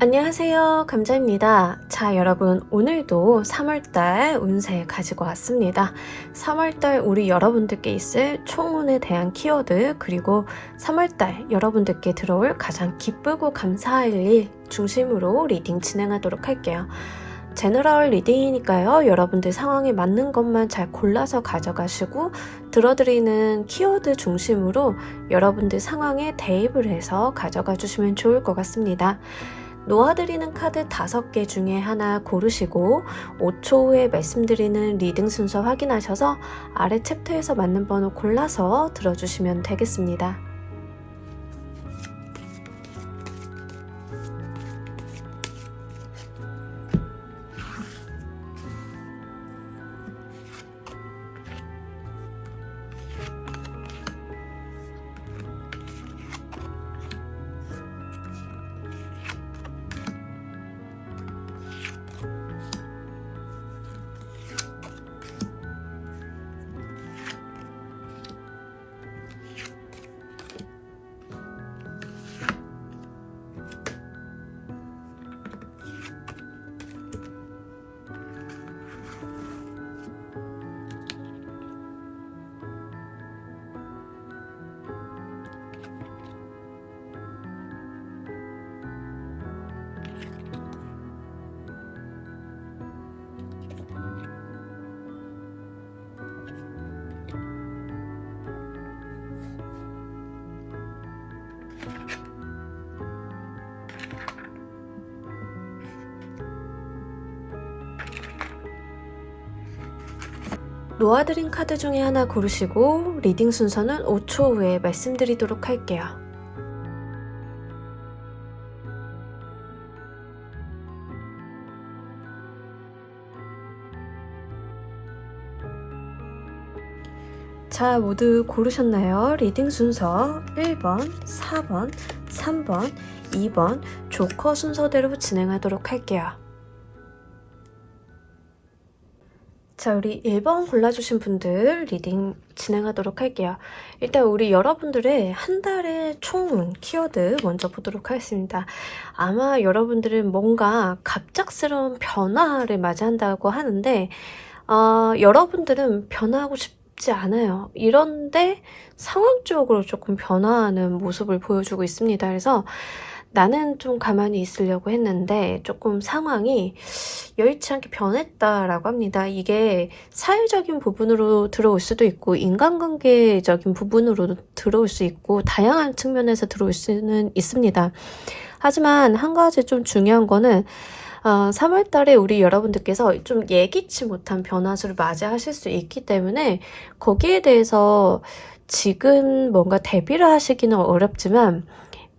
안녕하세요, 감자입니다. 자, 여러분, 오늘도 3월달 운세 가지고 왔습니다. 3월달 우리 여러분들께 있을 총운에 대한 키워드, 그리고 3월달 여러분들께 들어올 가장 기쁘고 감사할 일 중심으로 리딩 진행하도록 할게요. 제너럴 리딩이니까요, 여러분들 상황에 맞는 것만 잘 골라서 가져가시고 들어드리는 키워드 중심으로 여러분들 상황에 대입을 해서 가져가 주시면 좋을 것 같습니다. 놓아드리는 카드 5개 중에 하나 고르시고 5초 후에 말씀드리는 리딩 순서 확인하셔서 아래 챕터에서 맞는 번호 골라서 들어주시면 되겠습니다. 놓아드린 카드 중에 하나 고르시고 리딩 순서는 5초 후에 말씀드리도록 할게요. 자, 모두 고르셨나요? 리딩 순서 1번, 4번, 3번, 2번 조커 순서대로 진행하도록 할게요. 자, 우리 1번 골라주신 분들 리딩 진행하도록 할게요. 일단 우리 여러분들의 한 달의 총 키워드 먼저 보도록 하겠습니다. 아마 여러분들은 뭔가 갑작스러운 변화를 맞이한다고 하는데 여러분들은 변화하고 싶지 않아요. 이런데 상황적으로 조금 변화하는 모습을 보여주고 있습니다. 그래서 나는 좀 가만히 있으려고 했는데 조금 상황이 여의치 않게 변했다라고 합니다. 이게 사회적인 부분으로 들어올 수도 있고 인간관계적인 부분으로 들어올 수 있고 다양한 측면에서 들어올 수는 있습니다. 하지만 한 가지 좀 중요한 거는 3월 달에 우리 여러분들께서 좀 예기치 못한 변화수를 맞이하실 수 있기 때문에 거기에 대해서 지금 뭔가 대비를 하시기는 어렵지만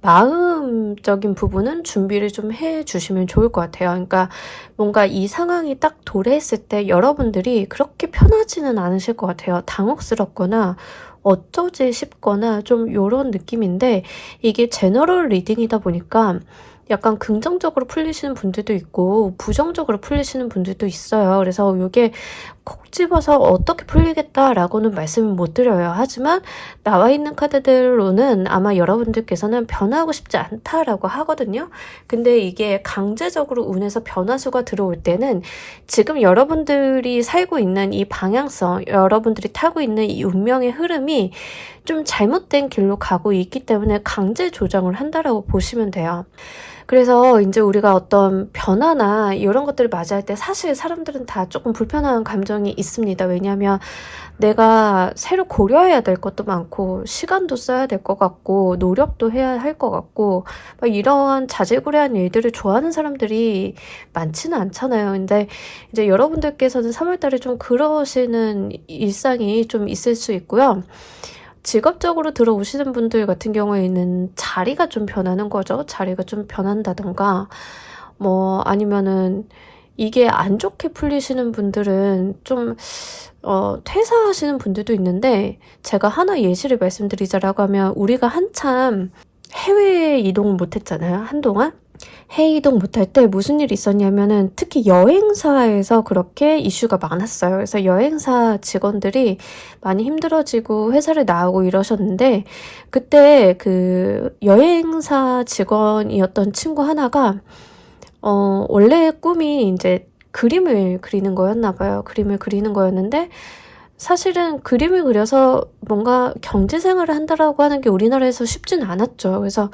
마음적인 부분은 준비를 좀 해주시면 좋을 것 같아요. 그러니까 뭔가 이 상황이 딱 도래했을 때 여러분들이 그렇게 편하지는 않으실 것 같아요. 당혹스럽거나 어쩌지 싶거나 좀 이런 느낌인데 이게 제너럴 리딩이다 보니까 약간 긍정적으로 풀리시는 분들도 있고 부정적으로 풀리시는 분들도 있어요. 그래서 이게 콕 집어서 어떻게 풀리겠다라고는 말씀을 못 드려요. 하지만 나와 있는 카드들로는 아마 여러분들께서는 변하고 싶지 않다라고 하거든요. 근데 이게 강제적으로 운에서 변화수가 들어올 때는 지금 여러분들이 살고 있는 이 방향성, 여러분들이 타고 있는 이 운명의 흐름이 좀 잘못된 길로 가고 있기 때문에 강제 조정을 한다라고 보시면 돼요. 그래서 이제 우리가 어떤 변화나 이런 것들을 맞이할 때 사실 사람들은 다 조금 불편한 감정이 있습니다. 왜냐하면 내가 새로 고려해야 될 것도 많고 시간도 써야 될 것 같고 노력도 해야 할 것 같고 막 이러한 자질구레한 일들을 좋아하는 사람들이 많지는 않잖아요. 근데 이제 여러분들께서는 3월달에 좀 그러시는 일상이 좀 있을 수 있고요. 직업적으로 들어오시는 분들 같은 경우에는 자리가 좀 변하는 거죠. 자리가 좀 변한다던가 아니면은 이게 안 좋게 풀리시는 분들은 좀 퇴사하시는 분들도 있는데 제가 하나 예시를 말씀드리자라고 하면 우리가 한참 해외 이동을 못했잖아요. 한동안. 해외 이동 못할 때 무슨 일이 있었냐면은 특히 여행사에서 그렇게 이슈가 많았어요. 그래서 여행사 직원들이 많이 힘들어지고 회사를 나오고 이러셨는데 그때 그 여행사 직원이었던 친구 하나가 원래 꿈이 이제 그림을 그리는 거였나 봐요. 그림을 그리는 거였는데 사실은 그림을 그려서 뭔가 경제 생활을 한다라고 하는 게 우리나라에서 쉽진 않았죠. 그래서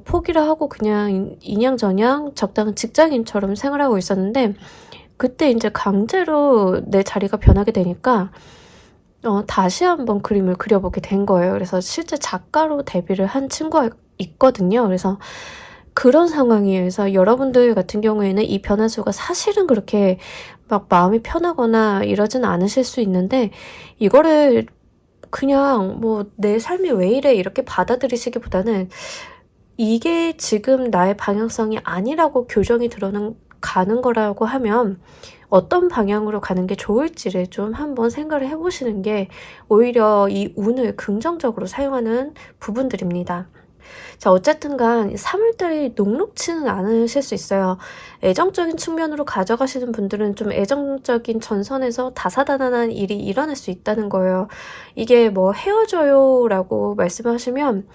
포기를 하고 그냥 인양저냥 적당한 직장인처럼 생활하고 있었는데 그때 이제 강제로 내 자리가 변하게 되니까 다시 한번 그림을 그려보게 된 거예요. 그래서 실제 작가로 데뷔를 한 친구가 있거든요. 그래서 그런 상황이에요. 그래서 여러분들 같은 경우에는 이 변화수가 사실은 그렇게 막 마음이 편하거나 이러진 않으실 수 있는데 이거를 그냥 뭐 내 삶이 왜 이래 이렇게 받아들이시기보다는 이게 지금 나의 방향성이 아니라고 교정이 가는 거라고 하면 어떤 방향으로 가는 게 좋을지를 좀 한번 생각을 해보시는 게 오히려 이 운을 긍정적으로 사용하는 부분들입니다. 자, 어쨌든 간 3월달이 녹록치는 않으실 수 있어요. 애정적인 측면으로 가져가시는 분들은 좀 애정적인 전선에서 다사다난한 일이 일어날 수 있다는 거예요. 이게 뭐 헤어져요 라고 말씀하시면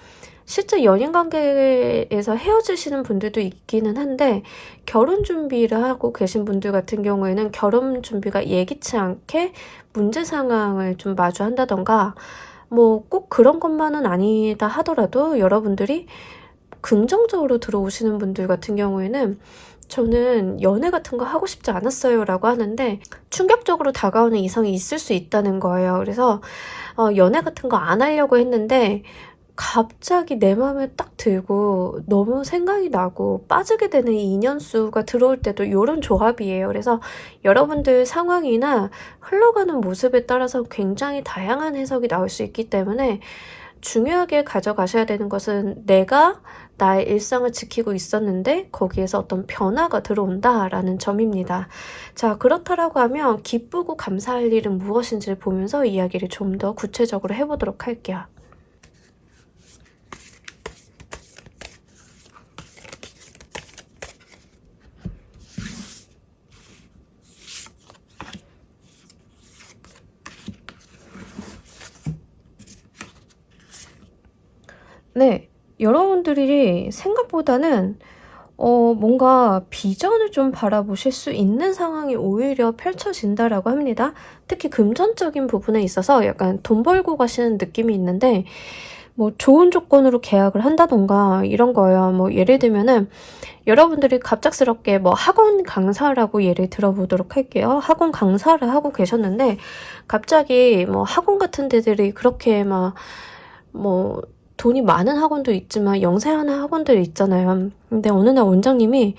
실제 연인 관계에서 헤어지시는 분들도 있기는 한데 결혼 준비를 하고 계신 분들 같은 경우에는 결혼 준비가 예기치 않게 문제 상황을 좀 마주한다던가 뭐 꼭 그런 것만은 아니다 하더라도 여러분들이 긍정적으로 들어오시는 분들 같은 경우에는 저는 연애 같은 거 하고 싶지 않았어요 라고 하는데 충격적으로 다가오는 이성이 있을 수 있다는 거예요. 그래서 연애 같은 거 안 하려고 했는데 갑자기 내 마음에 딱 들고 너무 생각이 나고 빠지게 되는 인연수가 들어올 때도 이런 조합이에요. 그래서 여러분들 상황이나 흘러가는 모습에 따라서 굉장히 다양한 해석이 나올 수 있기 때문에 중요하게 가져가셔야 되는 것은 내가 나의 일상을 지키고 있었는데 거기에서 어떤 변화가 들어온다라는 점입니다. 자, 그렇다라고 하면 기쁘고 감사할 일은 무엇인지를 보면서 이야기를 좀 더 구체적으로 해보도록 할게요. 네. 여러분들이 생각보다는 뭔가 비전을 좀 바라보실 수 있는 상황이 오히려 펼쳐진다라고 합니다. 특히 금전적인 부분에 있어서 약간 돈 벌고 가시는 느낌이 있는데 뭐 좋은 조건으로 계약을 한다던가 이런 거예요. 뭐 예를 들면은 여러분들이 갑작스럽게 뭐 학원 강사라고 예를 들어보도록 할게요. 학원 강사를 하고 계셨는데 갑자기 뭐 학원 같은 데들이 그렇게 막 뭐 돈이 많은 학원도 있지만 영세하는 학원들이 있잖아요. 근데 어느 날 원장님이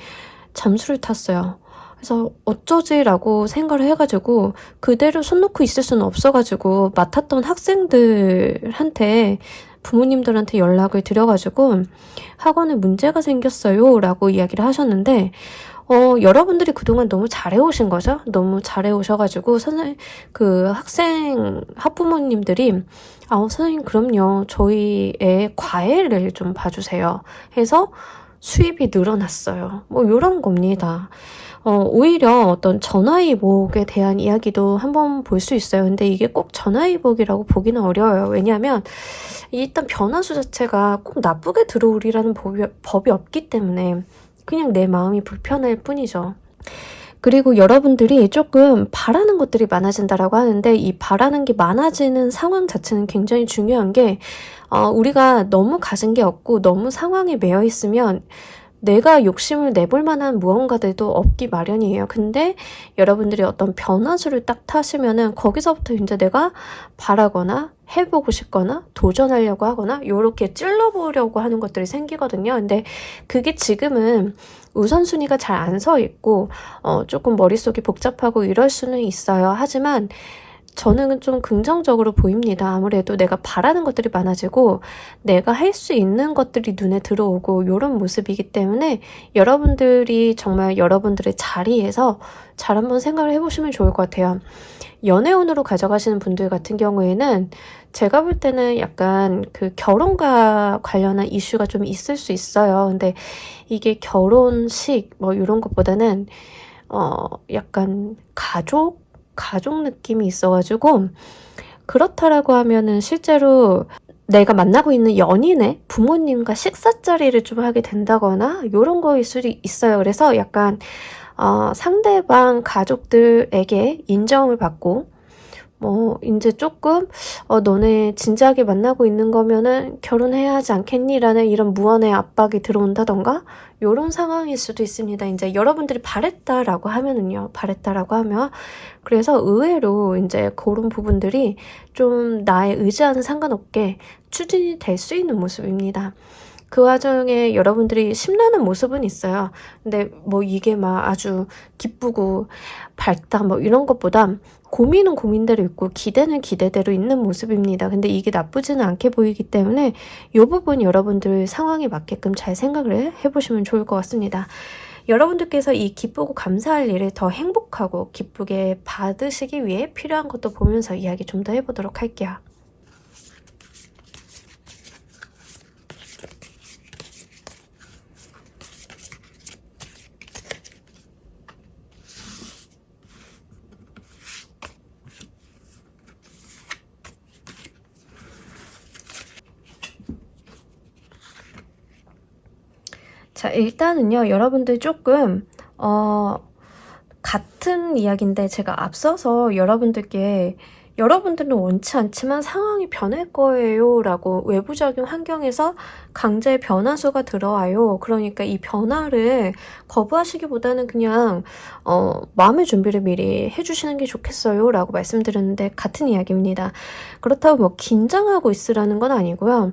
잠수를 탔어요. 그래서 어쩌지라고 생각을 해가지고 그대로 손 놓고 있을 수는 없어가지고 맡았던 학생들한테 부모님들한테 연락을 드려가지고 학원에 문제가 생겼어요 라고 이야기를 하셨는데 여러분들이 그동안 너무 잘해오신 거죠. 너무 잘해오셔가지고 그 학부모님들이 선생님 그럼요. 저희 애 과외를 좀 봐주세요. 해서 수입이 늘어났어요. 뭐 이런 겁니다. 오히려 어떤 전화위복에 대한 이야기도 한번 볼 수 있어요. 근데 이게 꼭 전화위복이라고 보기는 어려워요. 왜냐하면 일단 변화수 자체가 꼭 나쁘게 들어오리라는 법이 없기 때문에 그냥 내 마음이 불편할 뿐이죠. 그리고 여러분들이 조금 바라는 것들이 많아진다라고 하는데 이 바라는 게 많아지는 상황 자체는 굉장히 중요한 게 우리가 너무 가진 게 없고 너무 상황에 매여 있으면 내가 욕심을 내볼 만한 무언가들도 없기 마련이에요. 근데 여러분들이 어떤 변화수를 딱 타시면은 거기서부터 이제 내가 바라거나 해보고 싶거나 도전하려고 하거나 요렇게 찔러보려고 하는 것들이 생기거든요. 근데 그게 지금은 우선순위가 잘 안 서 있고 조금 머릿속이 복잡하고 이럴 수는 있어요. 하지만 저는 좀 긍정적으로 보입니다. 아무래도 내가 바라는 것들이 많아지고 내가 할 수 있는 것들이 눈에 들어오고 이런 모습이기 때문에 여러분들이 정말 여러분들의 자리에서 잘 한번 생각을 해보시면 좋을 것 같아요. 연애운으로 가져가시는 분들 같은 경우에는 제가 볼 때는 약간 그 결혼과 관련한 이슈가 좀 있을 수 있어요. 근데 이게 결혼식 뭐 이런 것보다는 약간 가족 느낌이 있어가지고 그렇다라고 하면은 실제로 내가 만나고 있는 연인의 부모님과 식사 자리를 좀 하게 된다거나 이런 거일 수도 있어요. 그래서 약간 상대방 가족들에게 인정을 받고 이제 조금 너네 진지하게 만나고 있는 거면은 결혼해야 하지 않겠니? 라는 이런 무언의 압박이 들어온다던가 요런 상황일 수도 있습니다. 이제 여러분들이 바랬다라고 하면은요. 바랬다라고 하면 그래서 의외로 이제 그런 부분들이 좀 나의 의지와는 상관없게 추진이 될 수 있는 모습입니다. 그 와중에 여러분들이 심란한 모습은 있어요. 근데 이게 막 아주 기쁘고 밝다 이런 것보다 고민은 고민대로 있고 기대는 기대대로 있는 모습입니다. 근데 이게 나쁘지는 않게 보이기 때문에 이 부분 여러분들 상황에 맞게끔 잘 생각을 해보시면 좋을 것 같습니다. 여러분들께서 이 기쁘고 감사할 일을 더 행복하고 기쁘게 받으시기 위해 필요한 것도 보면서 이야기 좀 더 해보도록 할게요. 자, 일단은요, 여러분들 조금, 같은 이야기인데 제가 앞서서 여러분들께 여러분들은 원치 않지만 상황이 변할 거예요 라고 외부적인 환경에서 강제 변화수가 들어와요. 그러니까 이 변화를 거부하시기보다는 그냥 마음의 준비를 미리 해주시는 게 좋겠어요 라고 말씀드렸는데 같은 이야기입니다. 그렇다고 긴장하고 있으라는 건 아니고요.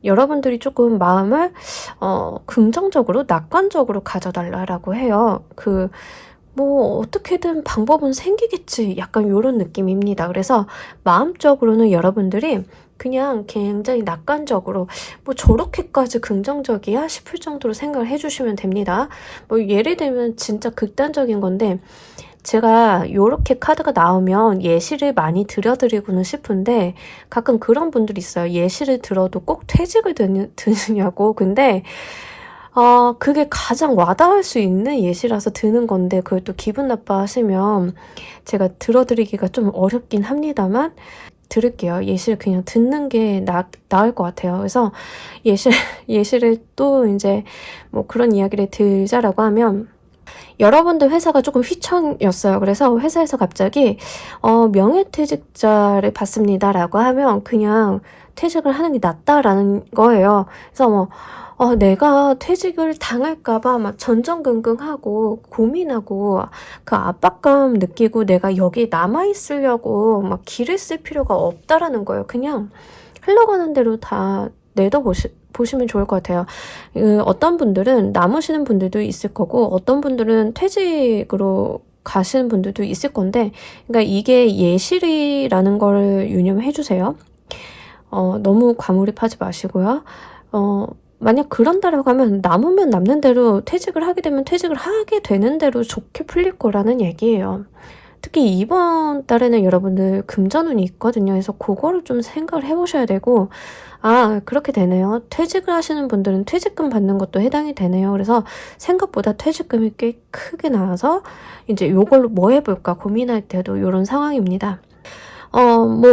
여러분들이 조금 마음을 긍정적으로 낙관적으로 가져달라고 해요. 어떻게든 방법은 생기겠지 약간 이런 느낌입니다. 그래서 마음적으로는 여러분들이 그냥 굉장히 낙관적으로 저렇게까지 긍정적이야 싶을 정도로 생각을 해주시면 됩니다. 예를 들면 진짜 극단적인 건데 제가 요렇게 카드가 나오면 예시를 많이 들려드리고는 싶은데 가끔 그런 분들이 있어요. 예시를 들어도 꼭 퇴직을 드느냐고. 근데 그게 가장 와닿을 수 있는 예시라서 드는 건데 그걸 또 기분 나빠하시면 제가 들어드리기가 좀 어렵긴 합니다만 들을게요. 예시를 그냥 듣는 게 나을 것 같아요. 그래서 예시를 또 이제 그런 이야기를 들자라고 하면 여러분들 회사가 조금 휘청였어요. 그래서 회사에서 갑자기 명예퇴직자를 받습니다라고 하면 그냥 퇴직을 하는 게 낫다라는 거예요. 그래서 내가 퇴직을 당할까봐 막 전전긍긍하고 고민하고 그 압박감 느끼고 내가 여기 남아있으려고 막 기를 쓸 필요가 없다라는 거예요. 그냥 흘러가는 대로 다 보시면 좋을 것 같아요. 어떤 분들은 남으시는 분들도 있을 거고 어떤 분들은 퇴직으로 가시는 분들도 있을 건데 그러니까 이게 예시라는 걸 유념해 주세요. 너무 과몰입하지 마시고요. 만약 그런다라고 하면 남으면 남는 대로 퇴직을 하게 되면 퇴직을 하게 되는 대로 좋게 풀릴 거라는 얘기예요. 특히 이번 달에는 여러분들 금전운이 있거든요. 그래서 그거를 좀 생각을 해보셔야 되고 그렇게 되네요. 퇴직을 하시는 분들은 퇴직금 받는 것도 해당이 되네요. 그래서 생각보다 퇴직금이 꽤 크게 나와서 이제 요걸로 뭐 해볼까 고민할 때도 이런 상황입니다.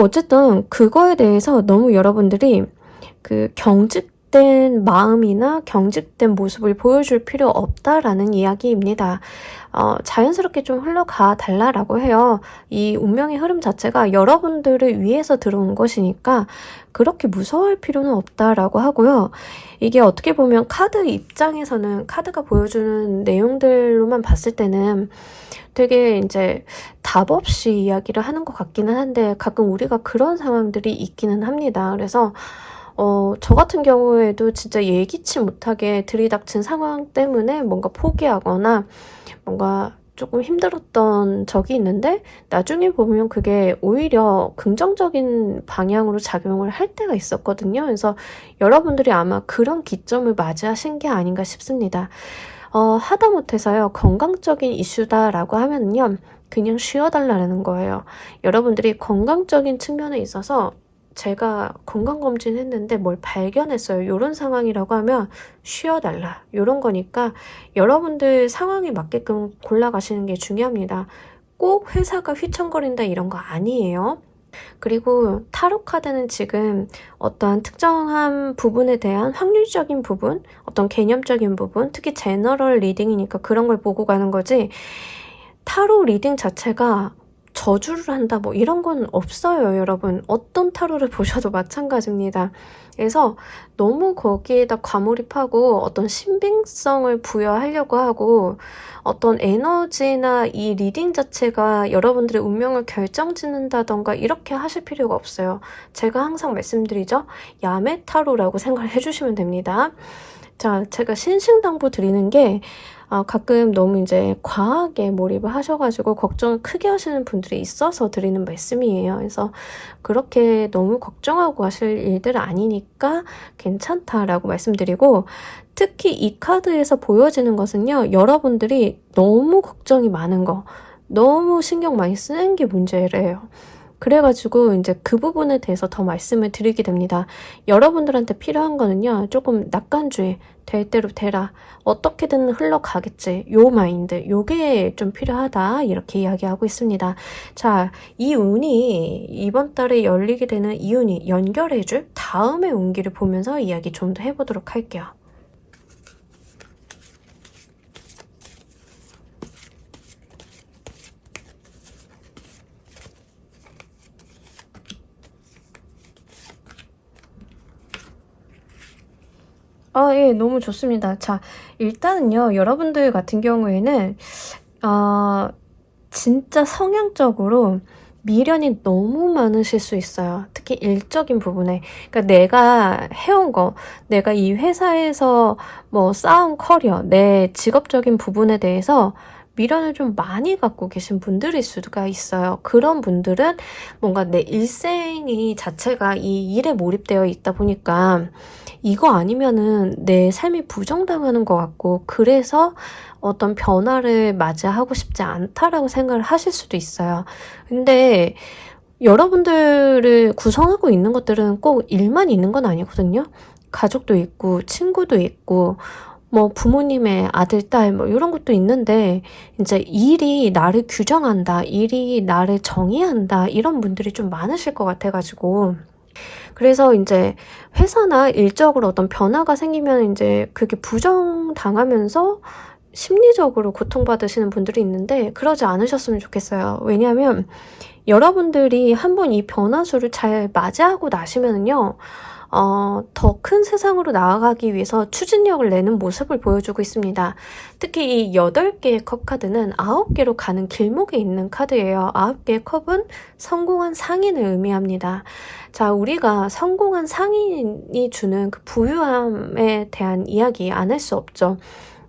어쨌든 그거에 대해서 너무 여러분들이 경직된 마음이나 경직된 모습을 보여줄 필요 없다라는 이야기입니다. 자연스럽게 좀 흘러가 달라라고 해요. 이 운명의 흐름 자체가 여러분들을 위해서 들어온 것이니까 그렇게 무서워할 필요는 없다라고 하고요. 이게 어떻게 보면 카드 입장에서는 카드가 보여주는 내용들로만 봤을 때는 되게 이제 답 없이 이야기를 하는 것 같기는 한데 가끔 우리가 그런 상황들이 있기는 합니다. 그래서 저 같은 경우에도 진짜 예기치 못하게 들이닥친 상황 때문에 뭔가 포기하거나 뭔가 조금 힘들었던 적이 있는데 나중에 보면 그게 오히려 긍정적인 방향으로 작용을 할 때가 있었거든요. 그래서 여러분들이 아마 그런 기점을 맞이하신 게 아닌가 싶습니다. 하다못해서요 건강적인 이슈다라고 하면요 그냥 쉬어달라는 거예요. 여러분들이 건강적인 측면에 있어서 제가 건강검진 했는데 뭘 발견했어요. 이런 상황이라고 하면 쉬어달라. 이런 거니까 여러분들 상황에 맞게끔 골라가시는 게 중요합니다. 꼭 회사가 휘청거린다 이런 거 아니에요. 그리고 타로 카드는 지금 어떠한 특정한 부분에 대한 확률적인 부분, 어떤 개념적인 부분, 특히 제너럴 리딩이니까 그런 걸 보고 가는 거지, 타로 리딩 자체가 저주를 한다 뭐 이런 건 없어요, 여러분. 어떤 타로를 보셔도 마찬가지입니다. 그래서 너무 거기에다 과몰입하고 어떤 신빙성을 부여하려고 하고 어떤 에너지나 이 리딩 자체가 여러분들의 운명을 결정짓는다던가 이렇게 하실 필요가 없어요. 제가 항상 말씀드리죠. 야매 타로라고 생각을 해주시면 됩니다. 자, 제가 신신당부 드리는 게 가끔 너무 이제 과하게 몰입을 하셔가지고 걱정을 크게 하시는 분들이 있어서 드리는 말씀이에요. 그래서 그렇게 너무 걱정하고 하실 일들은 아니니까 괜찮다라고 말씀드리고, 특히 이 카드에서 보여지는 것은요, 여러분들이 너무 걱정이 많은 거, 너무 신경 많이 쓰는 게 문제래요. 그래가지고 이제 그 부분에 대해서 더 말씀을 드리게 됩니다. 여러분들한테 필요한 거는요, 조금 낙관주의, 될 대로 되라, 어떻게든 흘러가겠지, 요 마인드, 요게 좀 필요하다, 이렇게 이야기하고 있습니다. 자, 이 운이 이번 달에 열리게 되는 이 운이 연결해줄 다음의 운기를 보면서 이야기 좀 더 해보도록 할게요. 예, 너무 좋습니다. 자, 일단은요, 여러분들 같은 경우에는, 진짜 성향적으로 미련이 너무 많으실 수 있어요. 특히 일적인 부분에. 그러니까 내가 해온 거, 내가 이 회사에서 뭐 쌓은 커리어, 내 직업적인 부분에 대해서 미련을 좀 많이 갖고 계신 분들일 수가 있어요. 그런 분들은 뭔가 내 일생이 자체가 이 일에 몰입되어 있다 보니까 이거 아니면은 내 삶이 부정당하는 것 같고, 그래서 어떤 변화를 맞이하고 싶지 않다라고 생각을 하실 수도 있어요. 근데 여러분들을 구성하고 있는 것들은 꼭 일만 있는 건 아니거든요. 가족도 있고 친구도 있고 뭐 부모님의 아들, 딸 뭐 이런 것도 있는데, 이제 일이 나를 규정한다, 일이 나를 정의한다, 이런 분들이 좀 많으실 것 같아가지고, 그래서 이제 회사나 일적으로 어떤 변화가 생기면 이제 그게 부정당하면서 심리적으로 고통받으시는 분들이 있는데, 그러지 않으셨으면 좋겠어요. 왜냐하면 여러분들이 한번 이 변화수를 잘 맞이하고 나시면은요, 더 큰 세상으로 나아가기 위해서 추진력을 내는 모습을 보여주고 있습니다. 특히 이 8개의 컵 카드는 9개로 가는 길목에 있는 카드예요. 9개의 컵은 성공한 상인을 의미합니다. 자, 우리가 성공한 상인이 주는 그 부유함에 대한 이야기 안 할 수 없죠.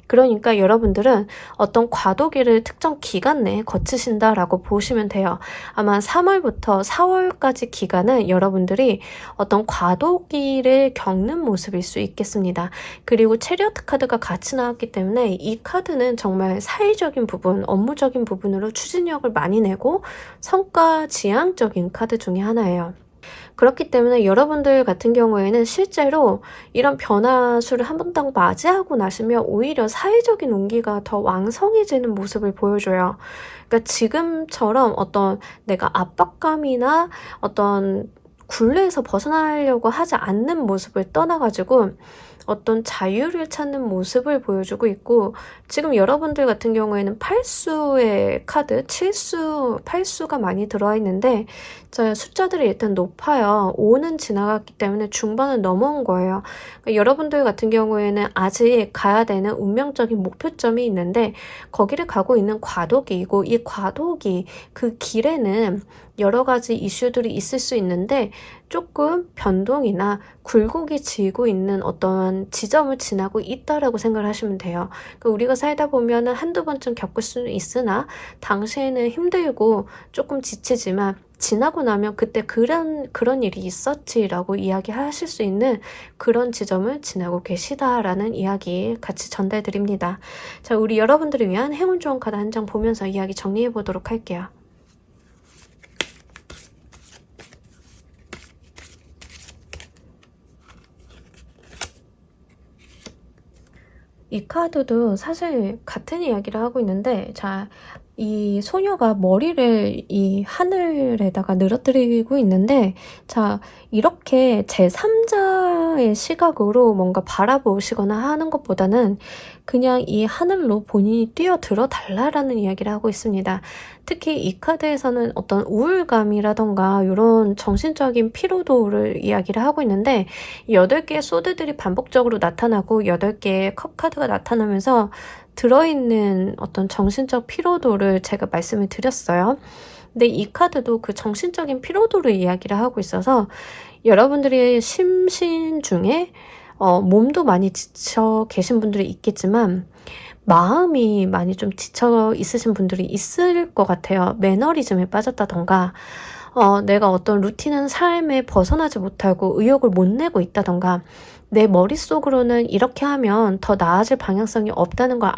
그러니까 여러분들은 어떤 과도기를 특정 기간 내에 거치신다라고 보시면 돼요. 아마 3월부터 4월까지 기간은 여러분들이 어떤 과도기를 겪는 모습일 수 있겠습니다. 그리고 체리어트 카드가 같이 나왔기 때문에 이 카드는 정말 사회적인 부분, 업무적인 부분으로 추진력을 많이 내고 성과 지향적인 카드 중에 하나예요. 그렇기 때문에 여러분들 같은 경우에는 실제로 이런 변화수를 한 번 딱 맞이하고 나시면 오히려 사회적인 운기가 더 왕성해지는 모습을 보여줘요. 그러니까 지금처럼 어떤 내가 압박감이나 어떤 굴레에서 벗어나려고 하지 않는 모습을 떠나가지고 어떤 자유를 찾는 모습을 보여주고 있고, 지금 여러분들 같은 경우에는 8수의 카드, 7수, 8수가 많이 들어와 있는데, 숫자들이 일단 높아요. 5는 지나갔기 때문에 중반은 넘어온 거예요. 그러니까 여러분들 같은 경우에는 아직 가야 되는 운명적인 목표점이 있는데, 거기를 가고 있는 과도기이고, 이 과도기, 그 길에는 여러 가지 이슈들이 있을 수 있는데, 조금 변동이나 굴곡이 지고 있는 어떤 지점을 지나고 있다라고 생각을 하시면 돼요. 그러니까 우리가 살다 보면은 한두 번쯤 겪을 수는 있으나, 당시에는 힘들고 조금 지치지만 지나고 나면 그때 그런 일이 있었지라고 이야기하실 수 있는 그런 지점을 지나고 계시다라는 이야기 같이 전달드립니다. 자, 우리 여러분들을 위한 행운 좋은 카드 한 장 보면서 이야기 정리해 보도록 할게요. 이 카드도 사실 같은 이야기를 하고 있는데, 자, 이 소녀가 머리를 이 하늘에다가 늘어뜨리고 있는데, 자, 이렇게 제3자의 시각으로 뭔가 바라보시거나 하는 것보다는 그냥 이 하늘로 본인이 뛰어들어 달라라는 이야기를 하고 있습니다. 특히 이 카드에서는 어떤 우울감이라던가 이런 정신적인 피로도를 이야기를 하고 있는데, 8개의 소드들이 반복적으로 나타나고 8개의 컵 카드가 나타나면서 들어있는 어떤 정신적 피로도를 제가 말씀을 드렸어요. 근데 이 카드도 그 정신적인 피로도를 이야기를 하고 있어서 여러분들의 심신 중에 몸도 많이 지쳐 계신 분들이 있겠지만 마음이 많이 좀 지쳐 있으신 분들이 있을 것 같아요. 매너리즘에 빠졌다던가 내가 어떤 루틴한 삶에 벗어나지 못하고 의욕을 못 내고 있다던가 내 머릿속으로는 이렇게 하면 더 나아질 방향성이 없다는 걸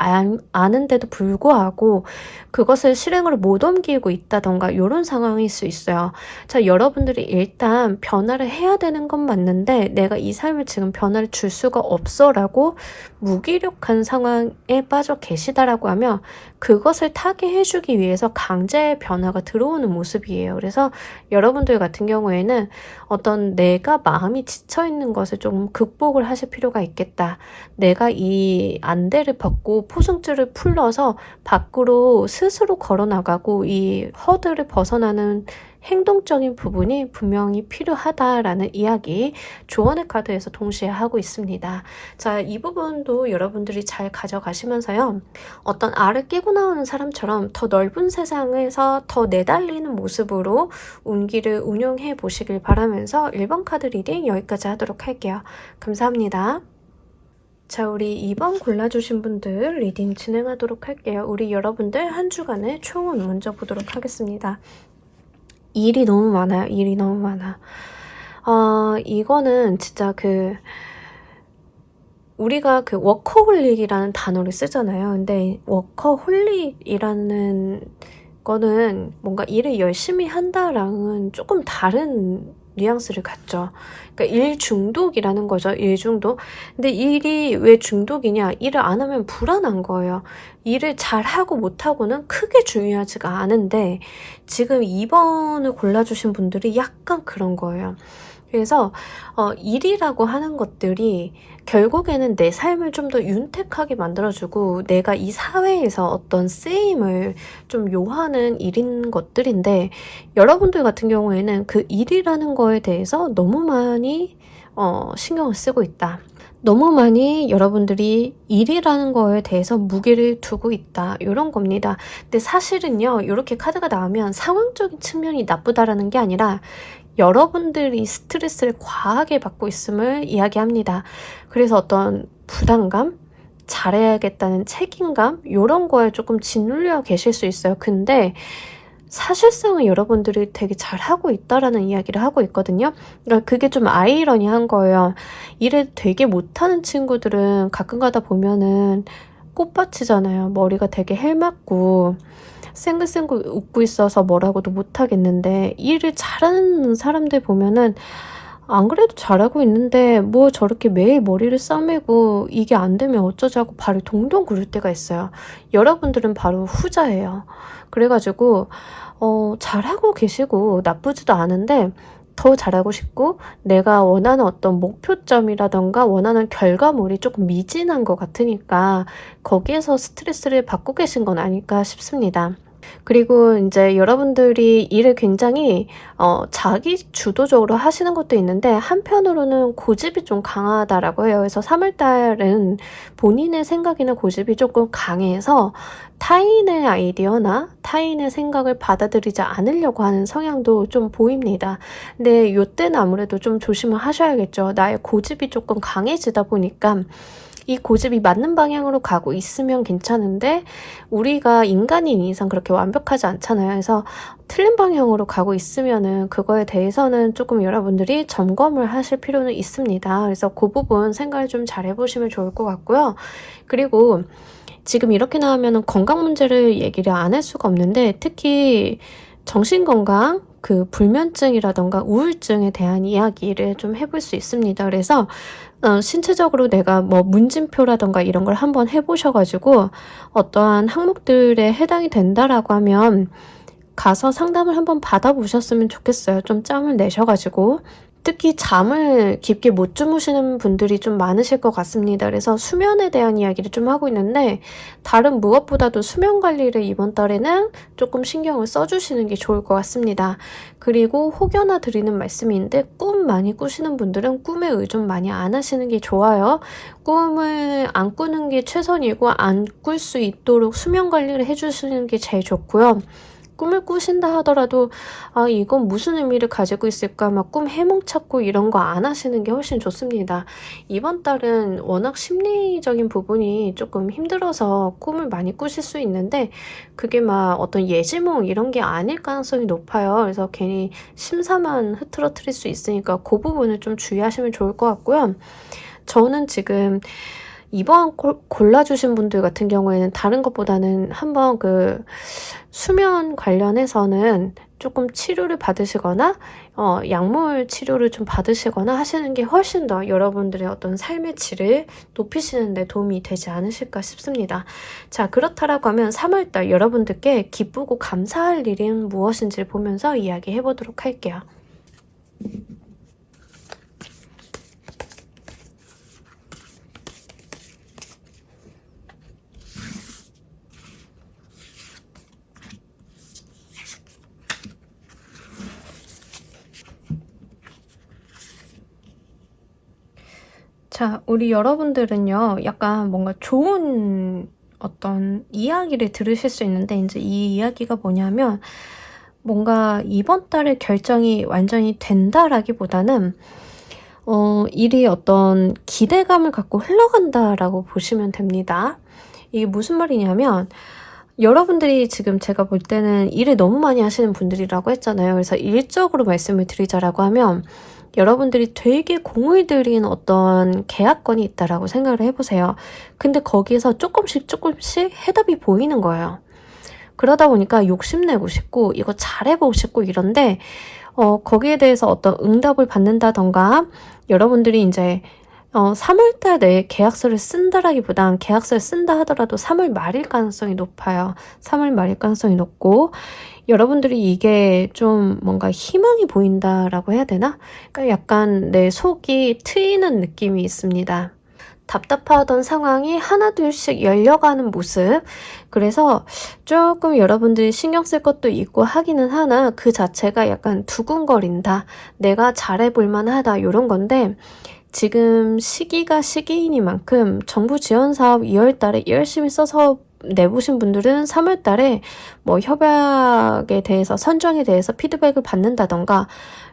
아는데도 불구하고 그것을 실행으로 못 옮기고 있다던가 이런 상황일 수 있어요. 자, 여러분들이 일단 변화를 해야 되는 건 맞는데 내가 이 삶을 지금 변화를 줄 수가 없어 라고 무기력한 상황에 빠져 계시다라고 하면 그것을 타개해주기 위해서 강제의 변화가 들어오는 모습이에요. 그래서 여러분들 같은 경우에는 어떤 내가 마음이 지쳐있는 것을 좀 극복을 하실 필요가 있겠다. 내가 이 안대를 벗고 포승줄을 풀러서 밖으로 스스로 걸어나가고 이 허들을 벗어나는 행동적인 부분이 분명히 필요하다라는 이야기 조언의 카드에서 동시에 하고 있습니다. 자, 이 부분도 여러분들이 잘 가져가시면서요. 어떤 알을 끼고 나오는 사람처럼 더 넓은 세상에서 더 내달리는 모습으로 운기를 운용해 보시길 바라면서 1번 카드 리딩 여기까지 하도록 할게요. 감사합니다. 자, 우리 2번 골라주신 분들 리딩 진행하도록 할게요. 우리 여러분들 한 주간의 총운 먼저 보도록 하겠습니다. 일이 너무 많아요. 일이 너무 많아. 이거는 진짜 우리가 그 워커홀릭이라는 단어를 쓰잖아요. 근데 워커홀릭이라는 거는 뭔가 일을 열심히 한다랑은 조금 다른 뉘앙스를 갖죠. 그러니까 일 중독이라는 거죠. 일 중독. 근데 일이 왜 중독이냐? 일을 안 하면 불안한 거예요. 일을 잘하고 못하고는 크게 중요하지가 않은데 지금 2번을 골라주신 분들이 약간 그런 거예요. 그래서 일이라고 하는 것들이 결국에는 내 삶을 좀 더 윤택하게 만들어주고 내가 이 사회에서 어떤 쓰임을 좀 요하는 일인 것들인데 여러분들 같은 경우에는 그 일이라는 거에 대해서 너무 많이 신경을 쓰고 있다. 너무 많이 여러분들이 일이라는 거에 대해서 무게를 두고 있다. 이런 겁니다. 근데 사실은요. 이렇게 카드가 나오면 상황적인 측면이 나쁘다라는 게 아니라 여러분들이 스트레스를 과하게 받고 있음을 이야기합니다. 그래서 어떤 부담감, 잘해야겠다는 책임감 이런 거에 조금 짓눌려 계실 수 있어요. 근데 사실상은 여러분들이 되게 잘하고 있다라는 이야기를 하고 있거든요. 그러니까 그게 좀 아이러니한 거예요. 일을 되게 못하는 친구들은 가끔 가다 보면은 꽃밭이잖아요. 머리가 되게 헬맞고 쌩글쌩글 웃고 있어서 뭐라고도 못하겠는데 일을 잘하는 사람들 보면은 안 그래도 잘하고 있는데 뭐 저렇게 매일 머리를 싸매고 이게 안 되면 어쩌자고 발을 동동 구를 때가 있어요. 여러분들은 바로 후자예요. 그래가지고 잘하고 계시고 나쁘지도 않은데 더 잘하고 싶고 내가 원하는 어떤 목표점이라던가 원하는 결과물이 조금 미진한 것 같으니까 거기에서 스트레스를 받고 계신 건 아닐까 싶습니다. 그리고 이제 여러분들이 일을 굉장히 자기 주도적으로 하시는 것도 있는데 한편으로는 고집이 좀 강하다라고 해요. 그래서 3월달은 본인의 생각이나 고집이 조금 강해서 타인의 아이디어나 타인의 생각을 받아들이지 않으려고 하는 성향도 좀 보입니다. 근데 이때는 아무래도 좀 조심을 하셔야겠죠. 나의 고집이 조금 강해지다 보니까 이 고집이 맞는 방향으로 가고 있으면 괜찮은데 우리가 인간인 이상 그렇게 완벽하지 않잖아요. 그래서 틀린 방향으로 가고 있으면은 그거에 대해서는 조금 여러분들이 점검을 하실 필요는 있습니다. 그래서 그 부분 생각을 좀 잘 해보시면 좋을 것 같고요. 그리고 지금 이렇게 나오면은 건강 문제를 얘기를 안 할 수가 없는데 특히 정신건강, 불면증이라던가 우울증에 대한 이야기를 좀 해볼 수 있습니다. 그래서 신체적으로 내가 뭐 문진표라던가 이런 걸 한번 해보셔가지고 어떠한 항목들에 해당이 된다라고 하면 가서 상담을 한번 받아보셨으면 좋겠어요. 좀 짬을 내셔가지고. 특히 잠을 깊게 못 주무시는 분들이 좀 많으실 것 같습니다. 그래서 수면에 대한 이야기를 좀 하고 있는데 다른 무엇보다도 수면 관리를 이번 달에는 조금 신경을 써주시는 게 좋을 것 같습니다. 그리고 혹여나 드리는 말씀인데 꿈 많이 꾸시는 분들은 꿈에 의존 많이 안 하시는 게 좋아요. 꿈을 안 꾸는 게 최선이고 안 꿀 수 있도록 수면 관리를 해주시는 게 제일 좋고요. 꿈을 꾸신다 하더라도 이건 무슨 의미를 가지고 있을까 막 꿈 해몽 찾고 이런 거 안 하시는 게 훨씬 좋습니다. 이번 달은 워낙 심리적인 부분이 조금 힘들어서 꿈을 많이 꾸실 수 있는데 그게 막 어떤 예지몽 이런 게 아닐 가능성이 높아요. 그래서 괜히 심사만 흐트러뜨릴 수 있으니까 그 부분을 좀 주의하시면 좋을 것 같고요. 저는 지금 이번 골라주신 분들 같은 경우에는 다른 것보다는 한번 그 수면 관련해서는 조금 치료를 받으시거나 약물 치료를 좀 받으시거나 하시는 게 훨씬 더 여러분들의 어떤 삶의 질을 높이시는 데 도움이 되지 않으실까 싶습니다. 자, 그렇다라고 하면 3월달 여러분들께 기쁘고 감사할 일은 무엇인지를 보면서 이야기해 보도록 할게요. 자, 우리 여러분들은요, 약간 뭔가 좋은 어떤 이야기를 들으실 수 있는데, 이제 이 이야기가 뭐냐면, 뭔가 이번 달에 결정이 완전히 된다라기보다는, 일이 어떤 기대감을 갖고 흘러간다라고 보시면 됩니다. 이게 무슨 말이냐면, 여러분들이 지금 제가 볼 때는 일을 너무 많이 하시는 분들이라고 했잖아요. 그래서 일적으로 말씀을 드리자라고 하면, 여러분들이 되게 공을 들인 어떤 계약건이 있다라고 생각을 해보세요. 근데 거기에서 조금씩 해답이 보이는 거예요. 그러다 보니까 욕심내고 싶고 이거 잘해보고 싶고 이런데 거기에 대해서 어떤 응답을 받는다던가 여러분들이 이제 3월달 내에 계약서를 쓴다라기보단 계약서를 쓴다 하더라도 3월 말일 가능성이 높아요. 3월 말일 가능성이 높고 여러분들이 이게 좀 뭔가 희망이 보인다라고 해야 되나? 그러니까 약간 내 속이 트이는 느낌이 있습니다. 답답하던 상황이 하나둘씩 열려가는 모습. 그래서 조금 여러분들이 신경 쓸 것도 있고 하기는 하나 그 자체가 약간 두근거린다. 내가 잘해볼 만하다. 이런 건데 지금 시기가 시기이니만큼 정부 지원 사업 2월 달에 열심히 써서 내보신 분들은 3월 달에 뭐 협약에 대해서 선정에 대해서 피드백을 받는다던가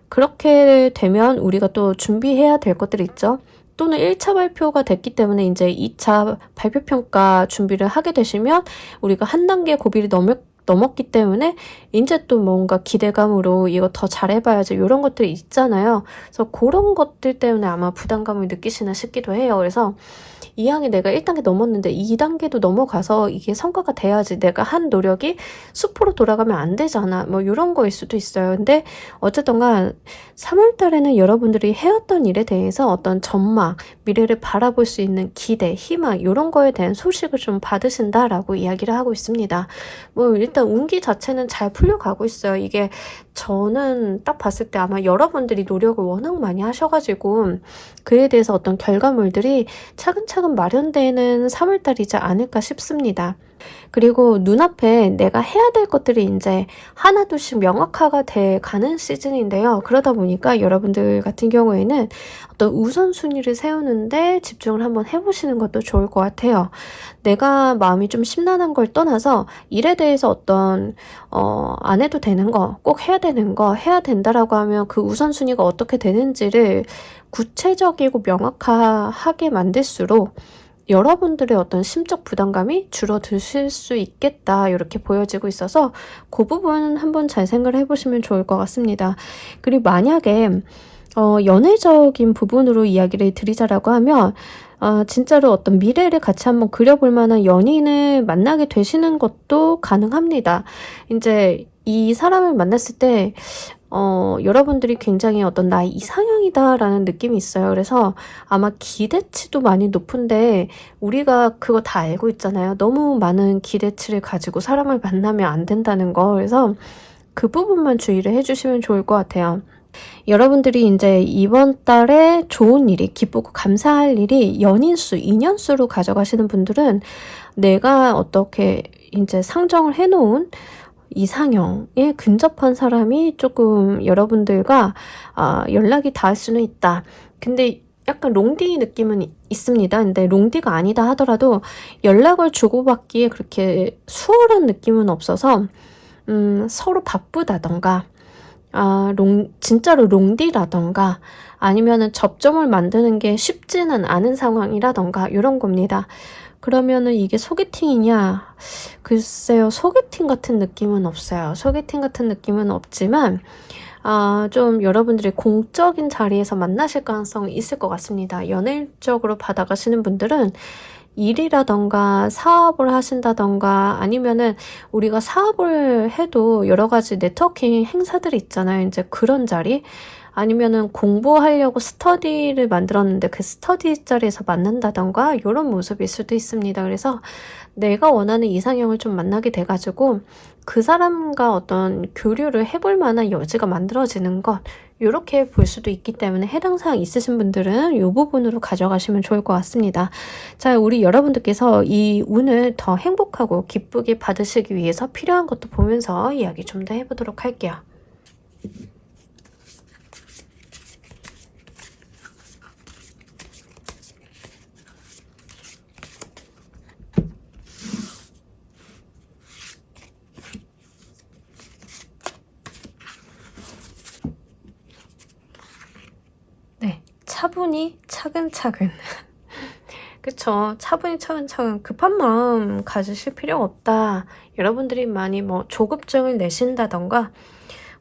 그렇게 되면 우리가 또 준비해야 될 것들이 있죠. 또는 1차 발표가 됐기 때문에 이제 2차 발표평가 준비를 하게 되시면 우리가 한 단계 고비를 넘었기 때문에 이제 또 뭔가 기대감으로 이거 더 잘해봐야지 이런 것들이 있잖아요. 그래서 그런 것들 때문에 아마 부담감을 느끼시나 싶기도 해요. 그래서 2학기 내가 1단계 넘었는데 2단계도 넘어가서 이게 성과가 돼야지 내가 한 노력이 수포로 돌아가면 안 되잖아. 뭐 이런 거일 수도 있어요. 근데 어쨌든간 3월 달에는 여러분들이 해왔던 일에 대해서 어떤 전망, 미래를 바라볼 수 있는 기대, 희망 이런 거에 대한 소식을 좀 받으신다라고 이야기를 하고 있습니다. 뭐 일단 운기 자체는 잘 풀려가고 있어요. 이게 저는 딱 봤을 때 아마 여러분들이 노력을 워낙 많이 하셔가지고 그에 대해서 어떤 결과물들이 차근차근 마련되는 3월달이지 않을까 싶습니다. 그리고 눈앞에 내가 해야 될 것들이 이제 하나둘씩 명확화가 돼 가는 시즌인데요. 그러다 보니까 여러분들 같은 경우에는 어떤 우선순위를 세우는데 집중을 한번 해보시는 것도 좋을 것 같아요. 내가 마음이 좀 심란한 걸 떠나서 일에 대해서 어떤 안 해도 되는 거, 꼭 해야 되는 거, 해야 된다라고 하면 그 우선순위가 어떻게 되는지를 구체적이고 명확하게 만들수록 여러분들의 어떤 심적 부담감이 줄어드실 수 있겠다 이렇게 보여지고 있어서 그 부분 한번 잘 생각을 해보시면 좋을 것 같습니다. 그리고 만약에 연애적인 부분으로 이야기를 드리자라고 하면 진짜로 어떤 미래를 같이 한번 그려볼 만한 연인을 만나게 되시는 것도 가능합니다. 이제 이 사람을 만났을 때 여러분들이 굉장히 어떤 나의 이상형이다라는 느낌이 있어요. 그래서 아마 기대치도 많이 높은데 우리가 그거 다 알고 있잖아요. 너무 많은 기대치를 가지고 사람을 만나면 안 된다는 거. 그래서 그 부분만 주의를 해주시면 좋을 것 같아요. 여러분들이 이제 이번 달에 좋은 일이, 기쁘고 감사할 일이 연인수, 인연수로 가져가시는 분들은 내가 어떻게 이제 상정을 해놓은 이상형에 근접한 사람이 조금 여러분들과 연락이 닿을 수는 있다. 근데 약간 롱디 느낌은 있습니다. 근데 롱디가 아니다 하더라도 연락을 주고받기에 그렇게 수월한 느낌은 없어서 서로 바쁘다던가 진짜로 롱디라던가 아니면은 접점을 만드는 게 쉽지는 않은 상황이라던가 이런 겁니다. 그러면은 이게 소개팅이냐? 글쎄요, 소개팅 같은 느낌은 없어요. 소개팅 같은 느낌은 없지만 좀 여러분들이 공적인 자리에서 만나실 가능성이 있을 것 같습니다. 연예인적으로 받아가시는 분들은 일이라던가 사업을 하신다던가 아니면은 우리가 사업을 해도 여러 가지 네트워킹 행사들이 있잖아요. 이제 그런 자리 아니면은 공부하려고 스터디를 만들었는데 그 스터디 자리에서 만난다던가 이런 모습일 수도 있습니다. 그래서 내가 원하는 이상형을 좀 만나게 돼가지고 그 사람과 어떤 교류를 해볼 만한 여지가 만들어지는 것 이렇게 볼 수도 있기 때문에 해당 사항 있으신 분들은 이 부분으로 가져가시면 좋을 것 같습니다. 자, 우리 여러분들께서 이 운을 더 행복하고 기쁘게 받으시기 위해서 필요한 것도 보면서 이야기 좀 더 해보도록 할게요. 네, 차분히 차근차근 그쵸. 차분히 차근차근 급한 마음 가지실 필요가 없다. 여러분들이 많이 뭐 조급증을 내신다던가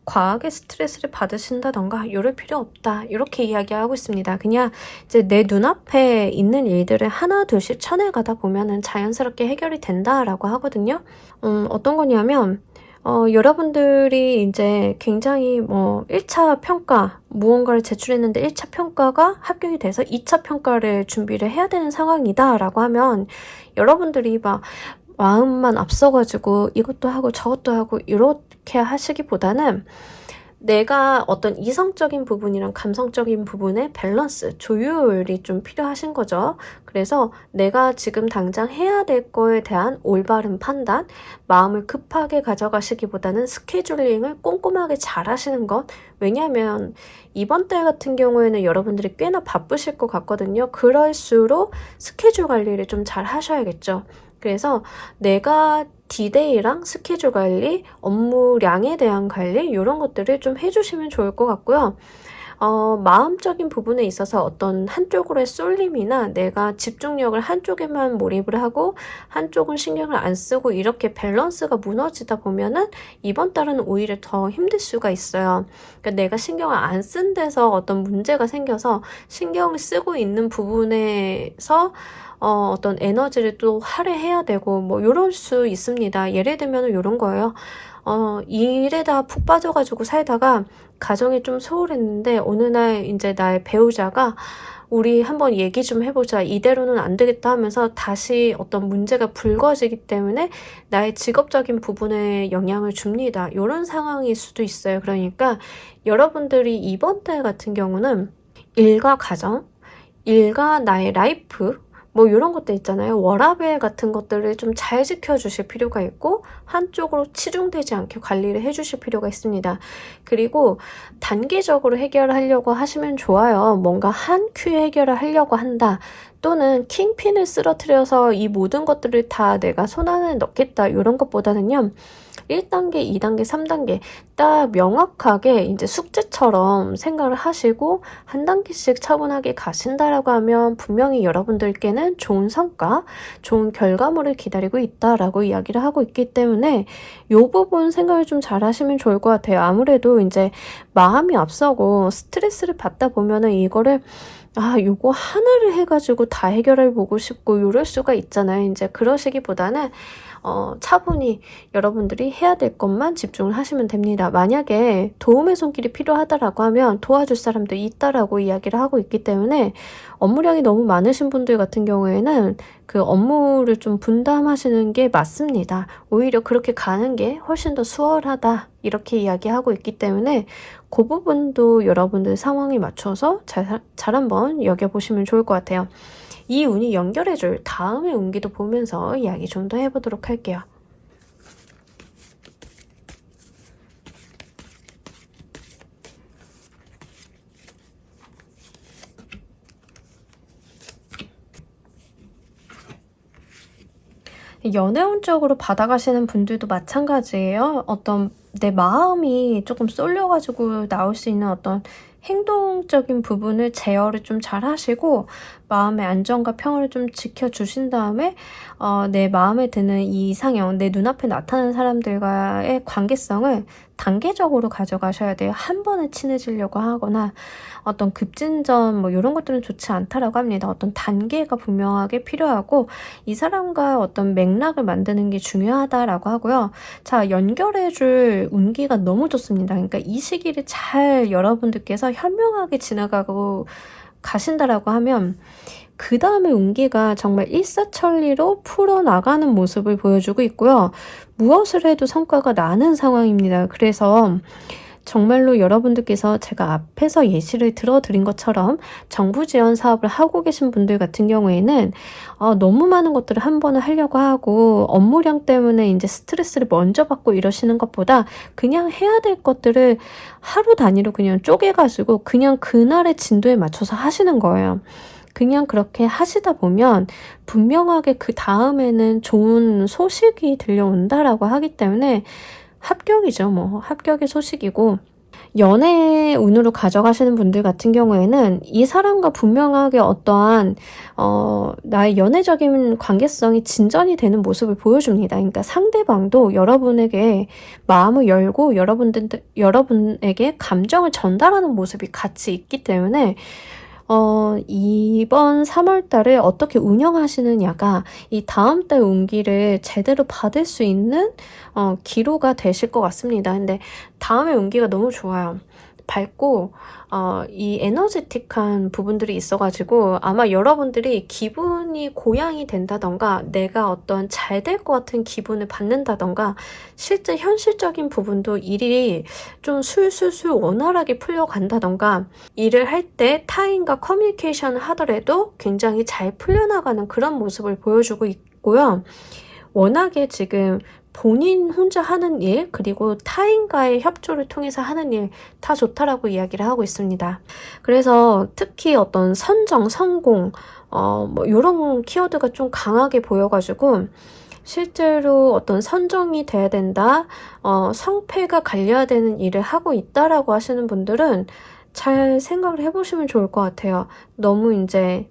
과하게 스트레스를 받으신다던가 이럴 필요 없다. 이렇게 이야기하고 있습니다. 그냥 이제 내 눈앞에 있는 일들을 하나 둘씩 쳐내가다 보면은 자연스럽게 해결이 된다라고 하거든요. 어떤 거냐면 여러분들이 이제 굉장히 1차 평가, 무언가를 제출했는데 1차 평가가 합격이 돼서 2차 평가를 준비를 해야 되는 상황이다라고 하면 여러분들이 막 마음만 앞서가지고 이것도 하고 저것도 하고 이렇게 하시기보다는 내가 어떤 이성적인 부분이랑 감성적인 부분의 밸런스, 조율이 좀 필요하신 거죠. 그래서 내가 지금 당장 해야 될 거에 대한 올바른 판단, 마음을 급하게 가져가시기보다는 스케줄링을 꼼꼼하게 잘 하시는 것. 왜냐하면 이번 달 같은 경우에는 여러분들이 꽤나 바쁘실 것 같거든요. 그럴수록 스케줄 관리를 좀 잘 하셔야겠죠. 그래서 내가 디데이랑 스케줄 관리, 업무량에 대한 관리 이런 것들을 좀 해주시면 좋을 것 같고요. 마음적인 부분에 있어서 어떤 한쪽으로의 쏠림이나 내가 집중력을 한쪽에만 몰입을 하고 한쪽은 신경을 안 쓰고 이렇게 밸런스가 무너지다 보면은 이번 달은 오히려 더 힘들 수가 있어요. 그러니까 내가 신경을 안 쓴 데서 어떤 문제가 생겨서 신경을 쓰고 있는 부분에서 어떤 에너지를 또 할애해야 되고 이럴 수 있습니다. 예를 들면 이런 거예요. 일에다 푹 빠져가지고 살다가 가정이 좀 소홀했는데 어느 날 이제 나의 배우자가 우리 한번 얘기 좀 해보자. 이대로는 안 되겠다 하면서 다시 어떤 문제가 불거지기 때문에 나의 직업적인 부분에 영향을 줍니다. 이런 상황일 수도 있어요. 그러니까 여러분들이 이번 달 같은 경우는 일과 가정, 일과 나의 라이프 이런 것들 있잖아요. 워라밸 같은 것들을 좀 잘 지켜주실 필요가 있고 한쪽으로 치중되지 않게 관리를 해주실 필요가 있습니다. 그리고 단기적으로 해결하려고 하시면 좋아요. 뭔가 한 큐에 해결을 하려고 한다. 또는 킹핀을 쓰러뜨려서 이 모든 것들을 다 내가 손안에 넣겠다. 이런 것보다는요. 1단계, 2단계, 3단계 딱 명확하게 이제 숙제처럼 생각을 하시고 한 단계씩 차분하게 가신다라고 하면 분명히 여러분들께는 좋은 성과, 좋은 결과물을 기다리고 있다라고 이야기를 하고 있기 때문에 이 부분 생각을 좀 잘 하시면 좋을 것 같아요. 아무래도 이제 마음이 앞서고 스트레스를 받다 보면은 이거를 요거 하나를 해가지고 다 해결해 보고 싶고 요럴 수가 있잖아요. 이제 그러시기보다는 차분히 여러분들이 해야 될 것만 집중을 하시면 됩니다. 만약에 도움의 손길이 필요하다라고 하면 도와줄 사람도 있다라고 이야기를 하고 있기 때문에 업무량이 너무 많으신 분들 같은 경우에는 그 업무를 좀 분담하시는 게 맞습니다. 오히려 그렇게 가는 게 훨씬 더 수월하다 이렇게 이야기하고 있기 때문에 그 부분도 여러분들 상황에 맞춰서 잘 한번 여겨보시면 좋을 것 같아요. 이 운이 연결해줄 다음의 운기도 보면서 이야기 좀 더 해보도록 할게요. 연애운적으로 받아가시는 분들도 마찬가지예요. 어떤 내 마음이 조금 쏠려가지고 나올 수 있는 어떤 행동적인 부분을 제어를 좀 잘 하시고 마음의 안정과 평화를 좀 지켜주신 다음에 내 마음에 드는 이 이상형, 내 눈앞에 나타나는 사람들과의 관계성을 단계적으로 가져가셔야 돼요. 한 번에 친해지려고 하거나 어떤 급진전 뭐 이런 것들은 좋지 않다라고 합니다. 어떤 단계가 분명하게 필요하고 이 사람과 어떤 맥락을 만드는 게 중요하다라고 하고요. 자, 연결해줄 운기가 너무 좋습니다. 그러니까 이 시기를 잘 여러분들께서 현명하게 지나가고 가신다라고 하면 그 다음에 운기가 정말 일사천리로 풀어나가는 모습을 보여주고 있고요. 무엇을 해도 성과가 나는 상황입니다. 그래서 정말로 여러분들께서 제가 앞에서 예시를 들어드린 것처럼 정부 지원 사업을 하고 계신 분들 같은 경우에는 너무 많은 것들을 한 번에 하려고 하고 업무량 때문에 이제 스트레스를 먼저 받고 이러시는 것보다 그냥 해야 될 것들을 하루 단위로 그냥 쪼개가지고 그냥 그날의 진도에 맞춰서 하시는 거예요. 그냥 그렇게 하시다 보면 분명하게 그 다음에는 좋은 소식이 들려온다라고 하기 때문에 합격이죠. 뭐 합격의 소식이고 연애 운으로 가져가시는 분들 같은 경우에는 이 사람과 분명하게 어떠한 나의 연애적인 관계성이 진전이 되는 모습을 보여줍니다. 그러니까 상대방도 여러분에게 마음을 열고 여러분에게 감정을 전달하는 모습이 같이 있기 때문에 이번 3월 달을 어떻게 운영하시느냐가 이 다음 달 운기를 제대로 받을 수 있는 기로가 되실 것 같습니다. 근데 다음의 운기가 너무 좋아요. 밝고 이 에너제틱한 부분들이 있어가지고 아마 여러분들이 기분이 고양이 된다던가 내가 어떤 잘 될 것 같은 기분을 받는다던가 실제 현실적인 부분도 일이 좀 술술술 원활하게 풀려간다던가 일을 할 때 타인과 커뮤니케이션을 하더라도 굉장히 잘 풀려나가는 그런 모습을 보여주고 있고요. 워낙에 지금 본인 혼자 하는 일 그리고 타인과의 협조를 통해서 하는 일 다 좋다라고 이야기를 하고 있습니다. 그래서 특히 어떤 선정, 성공 뭐 이런 키워드가 좀 강하게 보여가지고 실제로 어떤 선정이 돼야 된다, 성패가 갈려야 되는 일을 하고 있다라고 하시는 분들은 잘 생각을 해보시면 좋을 것 같아요. 너무 이제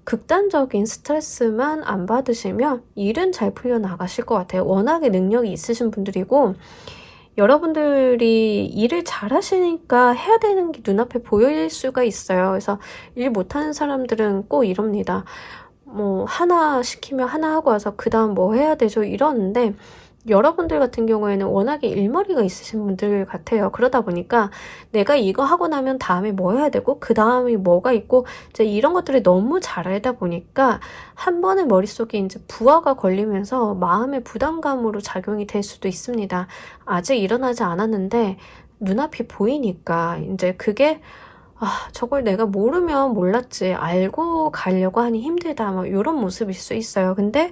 극단적인 스트레스만 안 받으시면 일은 잘 풀려나가실 것 같아요. 워낙에 능력이 있으신 분들이고 여러분들이 일을 잘 하시니까 해야 되는 게 눈앞에 보일 수가 있어요. 그래서 일 못하는 사람들은 꼭 이럽니다. 뭐 하나 시키면 하나 하고 와서 그 다음 뭐 해야 되죠? 이러는데 여러분들 같은 경우에는 워낙에 일머리가 있으신 분들 같아요. 그러다 보니까 내가 이거 하고 나면 다음에 뭐 해야 되고 그 다음에 뭐가 있고 이제 이런 것들을 너무 잘 알다 보니까 한 번에 머릿속에 이제 부하가 걸리면서 마음의 부담감으로 작용이 될 수도 있습니다. 아직 일어나지 않았는데 눈앞이 보이니까 이제 그게 저걸 내가 모르면 몰랐지 알고 가려고 하니 힘들다 뭐 이런 모습일 수 있어요. 근데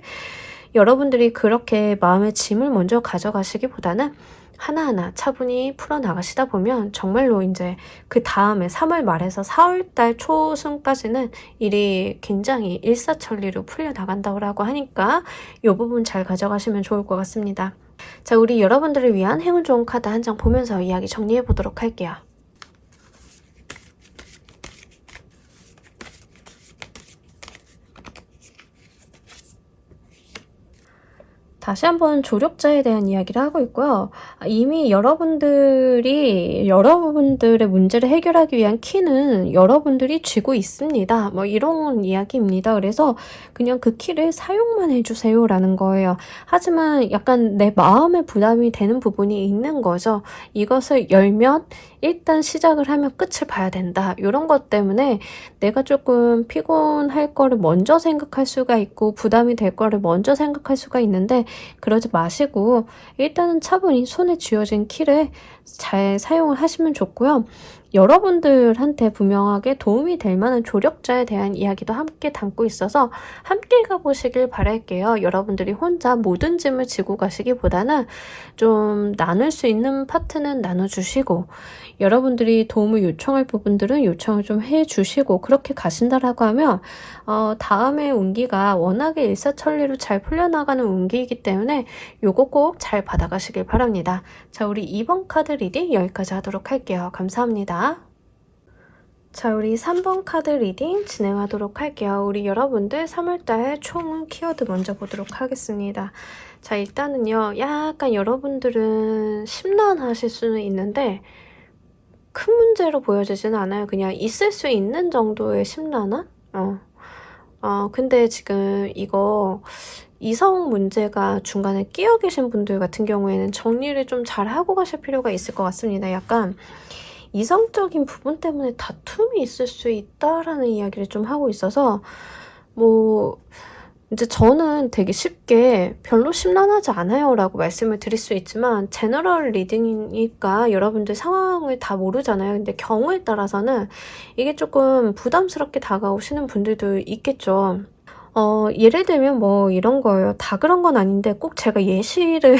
여러분들이 그렇게 마음의 짐을 먼저 가져가시기보다는 하나하나 차분히 풀어나가시다 보면 정말로 이제 그 다음에 3월 말에서 4월달 초순까지는 일이 굉장히 일사천리로 풀려나간다고 하니까 이 부분 잘 가져가시면 좋을 것 같습니다. 자, 우리 여러분들을 위한 행운 좋은 카드 한 장 보면서 이야기 정리해 보도록 할게요. 다시 한번 조력자에 대한 이야기를 하고 있고요. 이미 여러분들의 문제를 해결하기 위한 키는 여러분들이 쥐고 있습니다. 뭐 이런 이야기입니다. 그래서 그냥 그 키를 사용만 해주세요라는 거예요. 하지만 약간 내 마음에 부담이 되는 부분이 있는 거죠. 이것을 열면 일단 시작을 하면 끝을 봐야 된다. 이런 것 때문에 내가 조금 피곤할 거를 먼저 생각할 수가 있고 부담이 될 거를 먼저 생각할 수가 있는데 그러지 마시고 일단은 차분히 손에 쥐어진 키를 잘 사용을 하시면 좋고요. 여러분들한테 분명하게 도움이 될 만한 조력자에 대한 이야기도 함께 담고 있어서 함께 가보시길 바랄게요. 여러분들이 혼자 모든 짐을 지고 가시기보다는 좀 나눌 수 있는 파트는 나눠주시고 여러분들이 도움을 요청할 부분들은 요청을 좀 해주시고 그렇게 가신다라고 하면 다음에 운기가 워낙에 일사천리로 잘 풀려나가는 운기이기 때문에 요거 꼭 잘 받아가시길 바랍니다. 자, 우리 2번 카드 리딩 여기까지 하도록 할게요. 감사합니다. 자, 우리 3번 카드 리딩 진행하도록 할게요. 우리 여러분들 3월달 총 키워드 먼저 보도록 하겠습니다. 자, 일단은요, 약간 여러분들은 심란하실 수는 있는데 큰 문제로 보여지지는 않아요. 그냥 있을 수 있는 정도의 심란함? 근데 지금 이거 이성 문제가 중간에 끼어 계신 분들 같은 경우에는 정리를 좀 잘 하고 가실 필요가 있을 것 같습니다. 약간 이성적인 부분 때문에 다툼이 있을 수 있다라는 이야기를 좀 하고 있어서 이제 저는 되게 쉽게 별로 심란하지 않아요 라고 말씀을 드릴 수 있지만 제너럴 리딩이니까 여러분들 상황을 다 모르잖아요. 근데 경우에 따라서는 이게 조금 부담스럽게 다가오시는 분들도 있겠죠. 예를 들면 뭐 이런 거예요. 다 그런 건 아닌데 꼭 제가 예시를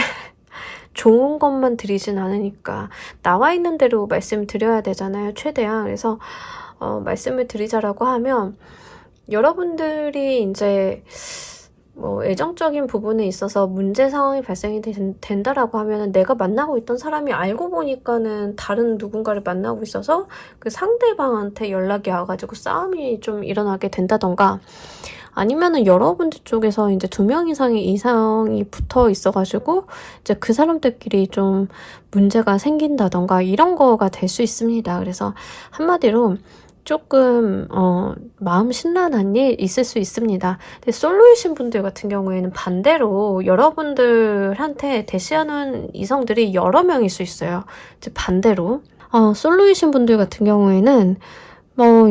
좋은 것만 드리진 않으니까 나와 있는 대로 말씀을 드려야 되잖아요. 최대한. 그래서 말씀을 드리자라고 하면 여러분들이 이제 뭐 애정적인 부분에 있어서 문제 상황이 발생이 된다라고 하면 내가 만나고 있던 사람이 알고 보니까는 다른 누군가를 만나고 있어서 그 상대방한테 연락이 와가지고 싸움이 좀 일어나게 된다던가 아니면은 여러분들 쪽에서 이제 2명 이상의 이성이 붙어 있어가지고 이제 그 사람들끼리 좀 문제가 생긴다던가 이런 거가 될 수 있습니다. 그래서 한마디로 조금 마음 심란한 일 있을 수 있습니다. 근데 솔로이신 분들 같은 경우에는 반대로 여러분들한테 대시하는 이성들이 여러 명일 수 있어요. 이제 반대로 솔로이신 분들 같은 경우에는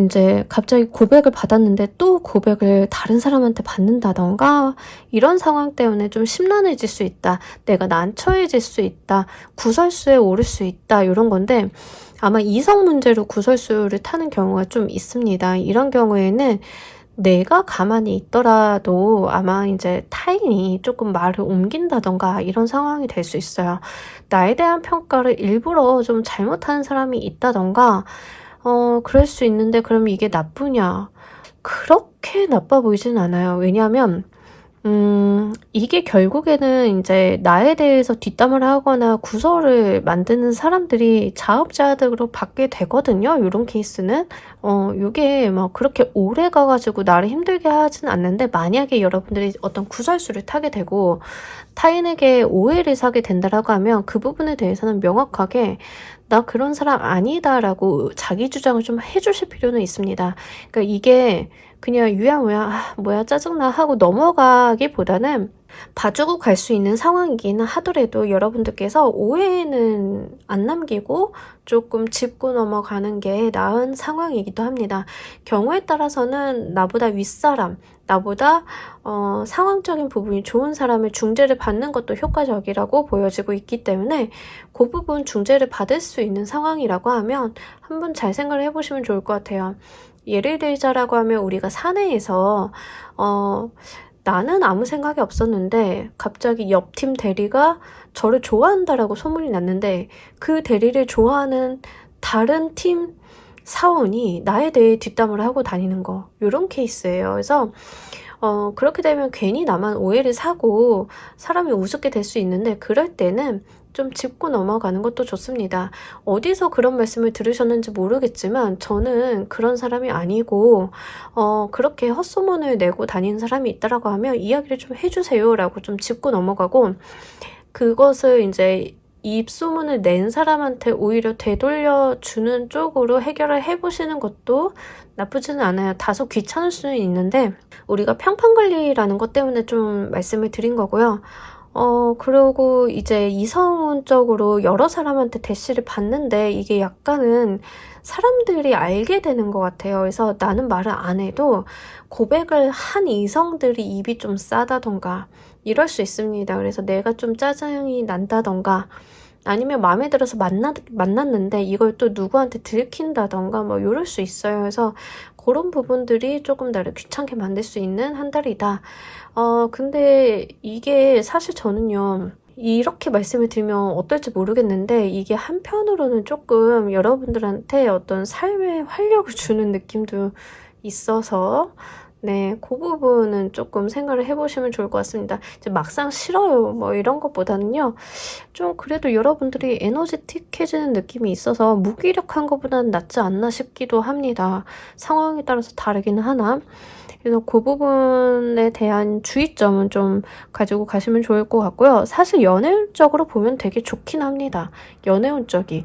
이제 갑자기 고백을 받았는데 또 고백을 다른 사람한테 받는다던가 이런 상황 때문에 좀 심란해질 수 있다. 내가 난처해질 수 있다. 구설수에 오를 수 있다. 이런 건데 아마 이성 문제로 구설수를 타는 경우가 좀 있습니다. 이런 경우에는 내가 가만히 있더라도 아마 이제 타인이 조금 말을 옮긴다던가 이런 상황이 될 수 있어요. 나에 대한 평가를 일부러 좀 잘못하는 사람이 있다던가 그럴 수 있는데 그럼 이게 나쁘냐? 그렇게 나빠 보이진 않아요. 왜냐하면 이게 결국에는 이제 나에 대해서 뒷담화를 하거나 구설을 만드는 사람들이 자업자득으로 받게 되거든요. 이런 케이스는. 요게 막 그렇게 오래 가가지고 나를 힘들게 하진 않는데 만약에 여러분들이 어떤 구설수를 타게 되고 타인에게 오해를 사게 된다라고 하면 그 부분에 대해서는 명확하게 나 그런 사람 아니다라고 자기 주장을 좀 해주실 필요는 있습니다. 그러니까 이게 그냥 뭐야 짜증나 하고 넘어가기보다는 봐주고 갈 수 있는 상황이기는 하더라도 여러분들께서 오해는 안 남기고 조금 짚고 넘어가는 게 나은 상황이기도 합니다. 경우에 따라서는 나보다 윗사람, 나보다 상황적인 부분이 좋은 사람의 중재를 받는 것도 효과적이라고 보여지고 있기 때문에 그 부분 중재를 받을 수 있는 상황이라고 하면 한번 잘 생각을 해보시면 좋을 것 같아요. 예를 들자라고 하면 우리가 사내에서 나는 아무 생각이 없었는데 갑자기 옆팀 대리가 저를 좋아한다라고 소문이 났는데 그 대리를 좋아하는 다른 팀 사원이 나에 대해 뒷담화를 하고 다니는 거 이런 케이스예요. 그래서 그렇게 되면 괜히 나만 오해를 사고 사람이 우습게 될 수 있는데, 그럴 때는 좀 짚고 넘어가는 것도 좋습니다. 어디서 그런 말씀을 들으셨는지 모르겠지만 저는 그런 사람이 아니고 그렇게 헛소문을 내고 다니는 사람이 있다라고 하면 이야기를 좀 해주세요 라고 좀 짚고 넘어가고, 그것을 이제 입소문을 낸 사람한테 오히려 되돌려주는 쪽으로 해결을 해보시는 것도 나쁘지는 않아요. 다소 귀찮을 수는 있는데 우리가 평판관리라는 것 때문에 좀 말씀을 드린 거고요. 그리고 이제 이성적으로 여러 사람한테 대시를 받는데 이게 약간은 사람들이 알게 되는 것 같아요. 그래서 나는 말을 안 해도 고백을 한 이성들이 입이 좀 싸다던가 이럴 수 있습니다. 그래서 내가 좀 짜증이 난다던가 아니면 마음에 들어서 만났는데 이걸 또 누구한테 들킨다던가 뭐 이럴 수 있어요. 그래서 그런 부분들이 조금 나를 귀찮게 만들 수 있는 한 달이다. 근데 이게 사실 저는요, 이렇게 말씀을 드리면 어떨지 모르겠는데 이게 한편으로는 조금 여러분들한테 어떤 삶의 활력을 주는 느낌도 있어서 네, 그 부분은 조금 생각을 해보시면 좋을 것 같습니다. 이제 막상 싫어요 뭐 이런 것보다는요, 좀 그래도 여러분들이 에너지틱해지는 느낌이 있어서 무기력한 것보다는 낫지 않나 싶기도 합니다. 상황에 따라서 다르기는 하나. 그래서 그 부분에 대한 주의점은 좀 가지고 가시면 좋을 것 같고요. 사실 연애운적으로 보면 되게 좋긴 합니다. 연애운적이.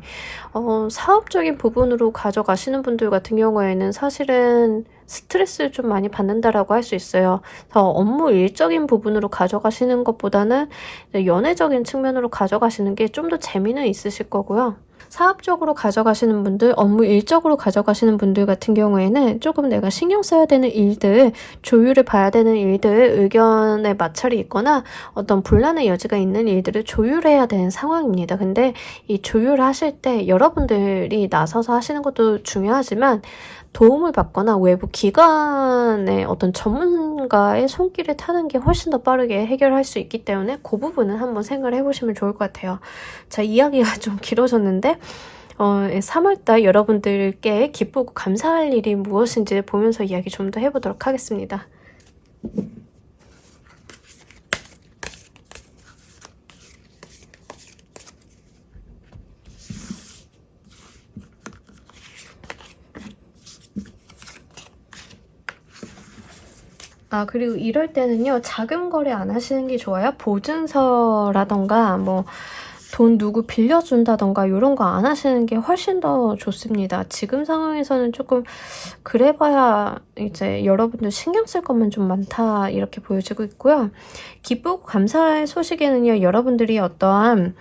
사업적인 부분으로 가져가시는 분들 같은 경우에는 사실은 스트레스를 좀 많이 받는다라고 할 수 있어요. 그래서 업무 일적인 부분으로 가져가시는 것보다는 연애적인 측면으로 가져가시는 게 좀 더 재미는 있으실 거고요. 사업적으로 가져가시는 분들, 업무 일적으로 가져가시는 분들 같은 경우에는 조금 내가 신경 써야 되는 일들, 조율을 봐야 되는 일들, 의견에 마찰이 있거나 어떤 분란의 여지가 있는 일들을 조율해야 되는 상황입니다. 근데 이 조율하실 때 여러분들이 나서서 하시는 것도 중요하지만 도움을 받거나 외부 기관의 어떤 전문가의 손길을 타는 게 훨씬 더 빠르게 해결할 수 있기 때문에 그 부분은 한번 생각을 해보시면 좋을 것 같아요. 자, 이야기가 좀 길어졌는데 3월달 여러분들께 기쁘고 감사할 일이 무엇인지 보면서 이야기 좀 더 해보도록 하겠습니다. 그리고 이럴 때는요, 자금 거래 안 하시는 게 좋아요. 보증서라던가 뭐 돈 누구 빌려준다던가 이런 거 안 하시는 게 훨씬 더 좋습니다. 지금 상황에서는 조금 그래봐야 이제 여러분들 신경 쓸 것만 좀 많다 이렇게 보여지고 있고요. 기쁘고 감사할 소식에는요, 여러분들이 어떠한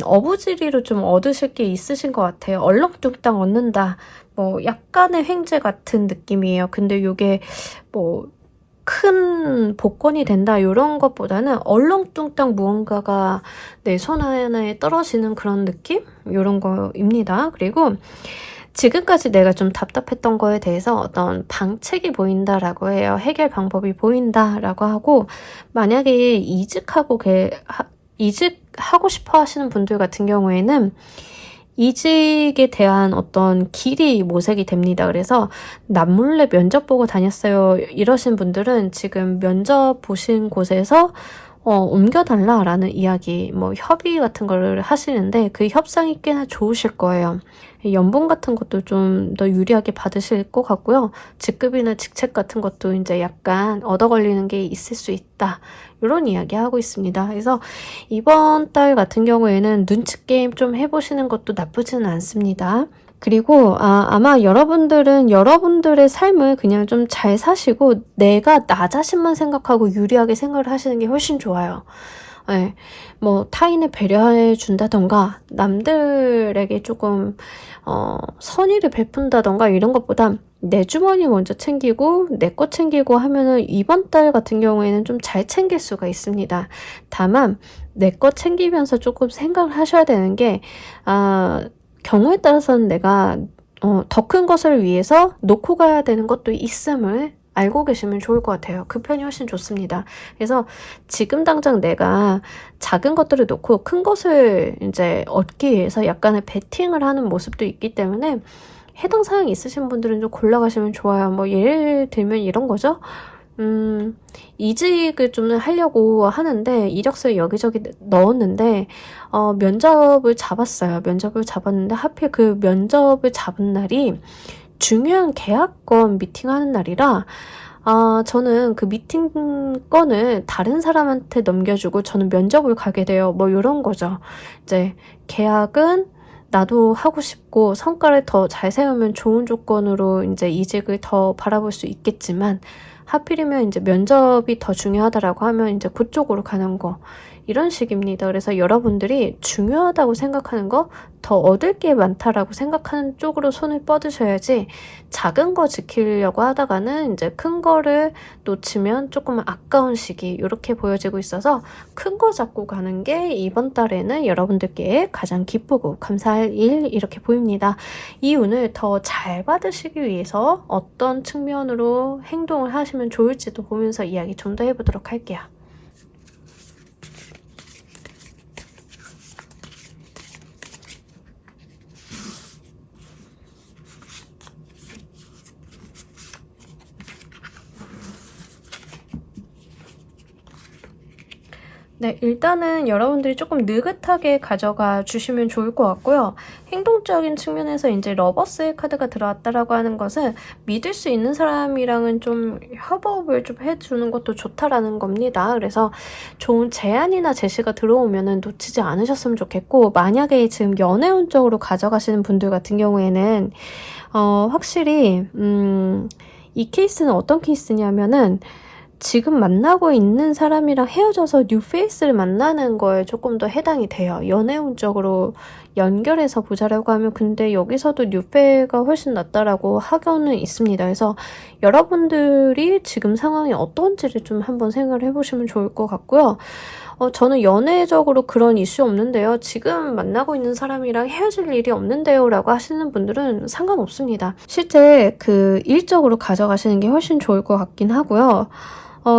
어부지리로 좀 얻으실 게 있으신 것 같아요. 얼렁뚱땅 얻는다. 뭐 약간의 횡재 같은 느낌이에요. 근데 이게 뭐 큰 복권이 된다 이런 것보다는 얼렁뚱땅 무언가가 내 손 하나에 떨어지는 그런 느낌? 이런 거입니다. 그리고 지금까지 내가 좀 답답했던 거에 대해서 어떤 방책이 보인다라고 해요. 해결 방법이 보인다라고 하고, 만약에 이직하고 싶어 하시는 분들 같은 경우에는 이직에 대한 어떤 길이 모색이 됩니다. 그래서 남몰래 면접 보고 다녔어요 이러신 분들은 지금 면접 보신 곳에서 옮겨달라라는 이야기, 뭐 협의 같은 거를 하시는데 그 협상이 꽤나 좋으실 거예요. 연봉 같은 것도 좀 더 유리하게 받으실 것 같고요. 직급이나 직책 같은 것도 이제 약간 얻어 걸리는 게 있을 수 있다. 이런 이야기 하고 있습니다. 그래서 이번 달 같은 경우에는 눈치 게임 좀 해보시는 것도 나쁘지는 않습니다. 그리고 아마 여러분들은 여러분들의 삶을 그냥 좀 잘 사시고 내가 나 자신만 생각하고 유리하게 생각을 하시는 게 훨씬 좋아요. 네, 뭐 타인을 배려해 준다던가 남들에게 조금 선의를 베푼다던가 이런 것보다 내 주머니 먼저 챙기고 내 거 챙기고 하면은 이번 달 같은 경우에는 좀 잘 챙길 수가 있습니다. 다만 내 거 챙기면서 조금 생각을 하셔야 되는 게 경우에 따라서는 내가 더 큰 것을 위해서 놓고 가야 되는 것도 있음을 알고 계시면 좋을 것 같아요. 그 편이 훨씬 좋습니다. 그래서 지금 당장 내가 작은 것들을 놓고 큰 것을 이제 얻기 위해서 약간의 베팅을 하는 모습도 있기 때문에 해당 사항이 있으신 분들은 좀 골라가시면 좋아요. 뭐 예를 들면 이런 거죠. 이직을 좀 하려고 하는데 이력서에 여기저기 넣었는데 면접을 잡았어요. 면접을 잡았는데 하필 그 면접을 잡은 날이 중요한 계약건 미팅하는 날이라 저는 그 미팅건을 다른 사람한테 넘겨주고 저는 면접을 가게 돼요. 뭐 이런 거죠. 이제 계약은 나도 하고 싶고 성과를 더 잘 세우면 좋은 조건으로 이제 이직을 더 바라볼 수 있겠지만 하필이면 이제 면접이 더 중요하다라고 하면 이제 그쪽으로 가는 거 이런 식입니다. 그래서 여러분들이 중요하다고 생각하는 거 더 얻을 게 많다라고 생각하는 쪽으로 손을 뻗으셔야지 작은 거 지키려고 하다가는 이제 큰 거를 놓치면 조금 아까운 시기 이렇게 보여지고 있어서 큰 거 잡고 가는 게 이번 달에는 여러분들께 가장 기쁘고 감사할 일 이렇게 보입니다. 이 운을 더 잘 받으시기 위해서 어떤 측면으로 행동을 하시면 좋을지도 보면서 이야기 좀 더 해보도록 할게요. 네, 일단은 여러분들이 조금 느긋하게 가져가 주시면 좋을 것 같고요. 행동적인 측면에서 이제 러버스의 카드가 들어왔다라고 하는 것은 믿을 수 있는 사람이랑은 좀 협업을 좀 해주는 것도 좋다라는 겁니다. 그래서 좋은 제안이나 제시가 들어오면은 놓치지 않으셨으면 좋겠고, 만약에 지금 연애운 쪽으로 가져가시는 분들 같은 경우에는 확실히 이 케이스는 어떤 케이스냐면은 지금 만나고 있는 사람이랑 헤어져서 뉴페이스를 만나는 거에 조금 더 해당이 돼요. 연애운적으로 연결해서 보자라고 하면 근데 여기서도 뉴페가 훨씬 낫다라고 하고는 있습니다. 그래서 여러분들이 지금 상황이 어떤지를 좀 한번 생각을 해보시면 좋을 것 같고요. 저는 연애적으로 그런 이슈 없는데요. 지금 만나고 있는 사람이랑 헤어질 일이 없는데요 라고 하시는 분들은 상관없습니다. 실제 그 일적으로 가져가시는 게 훨씬 좋을 것 같긴 하고요.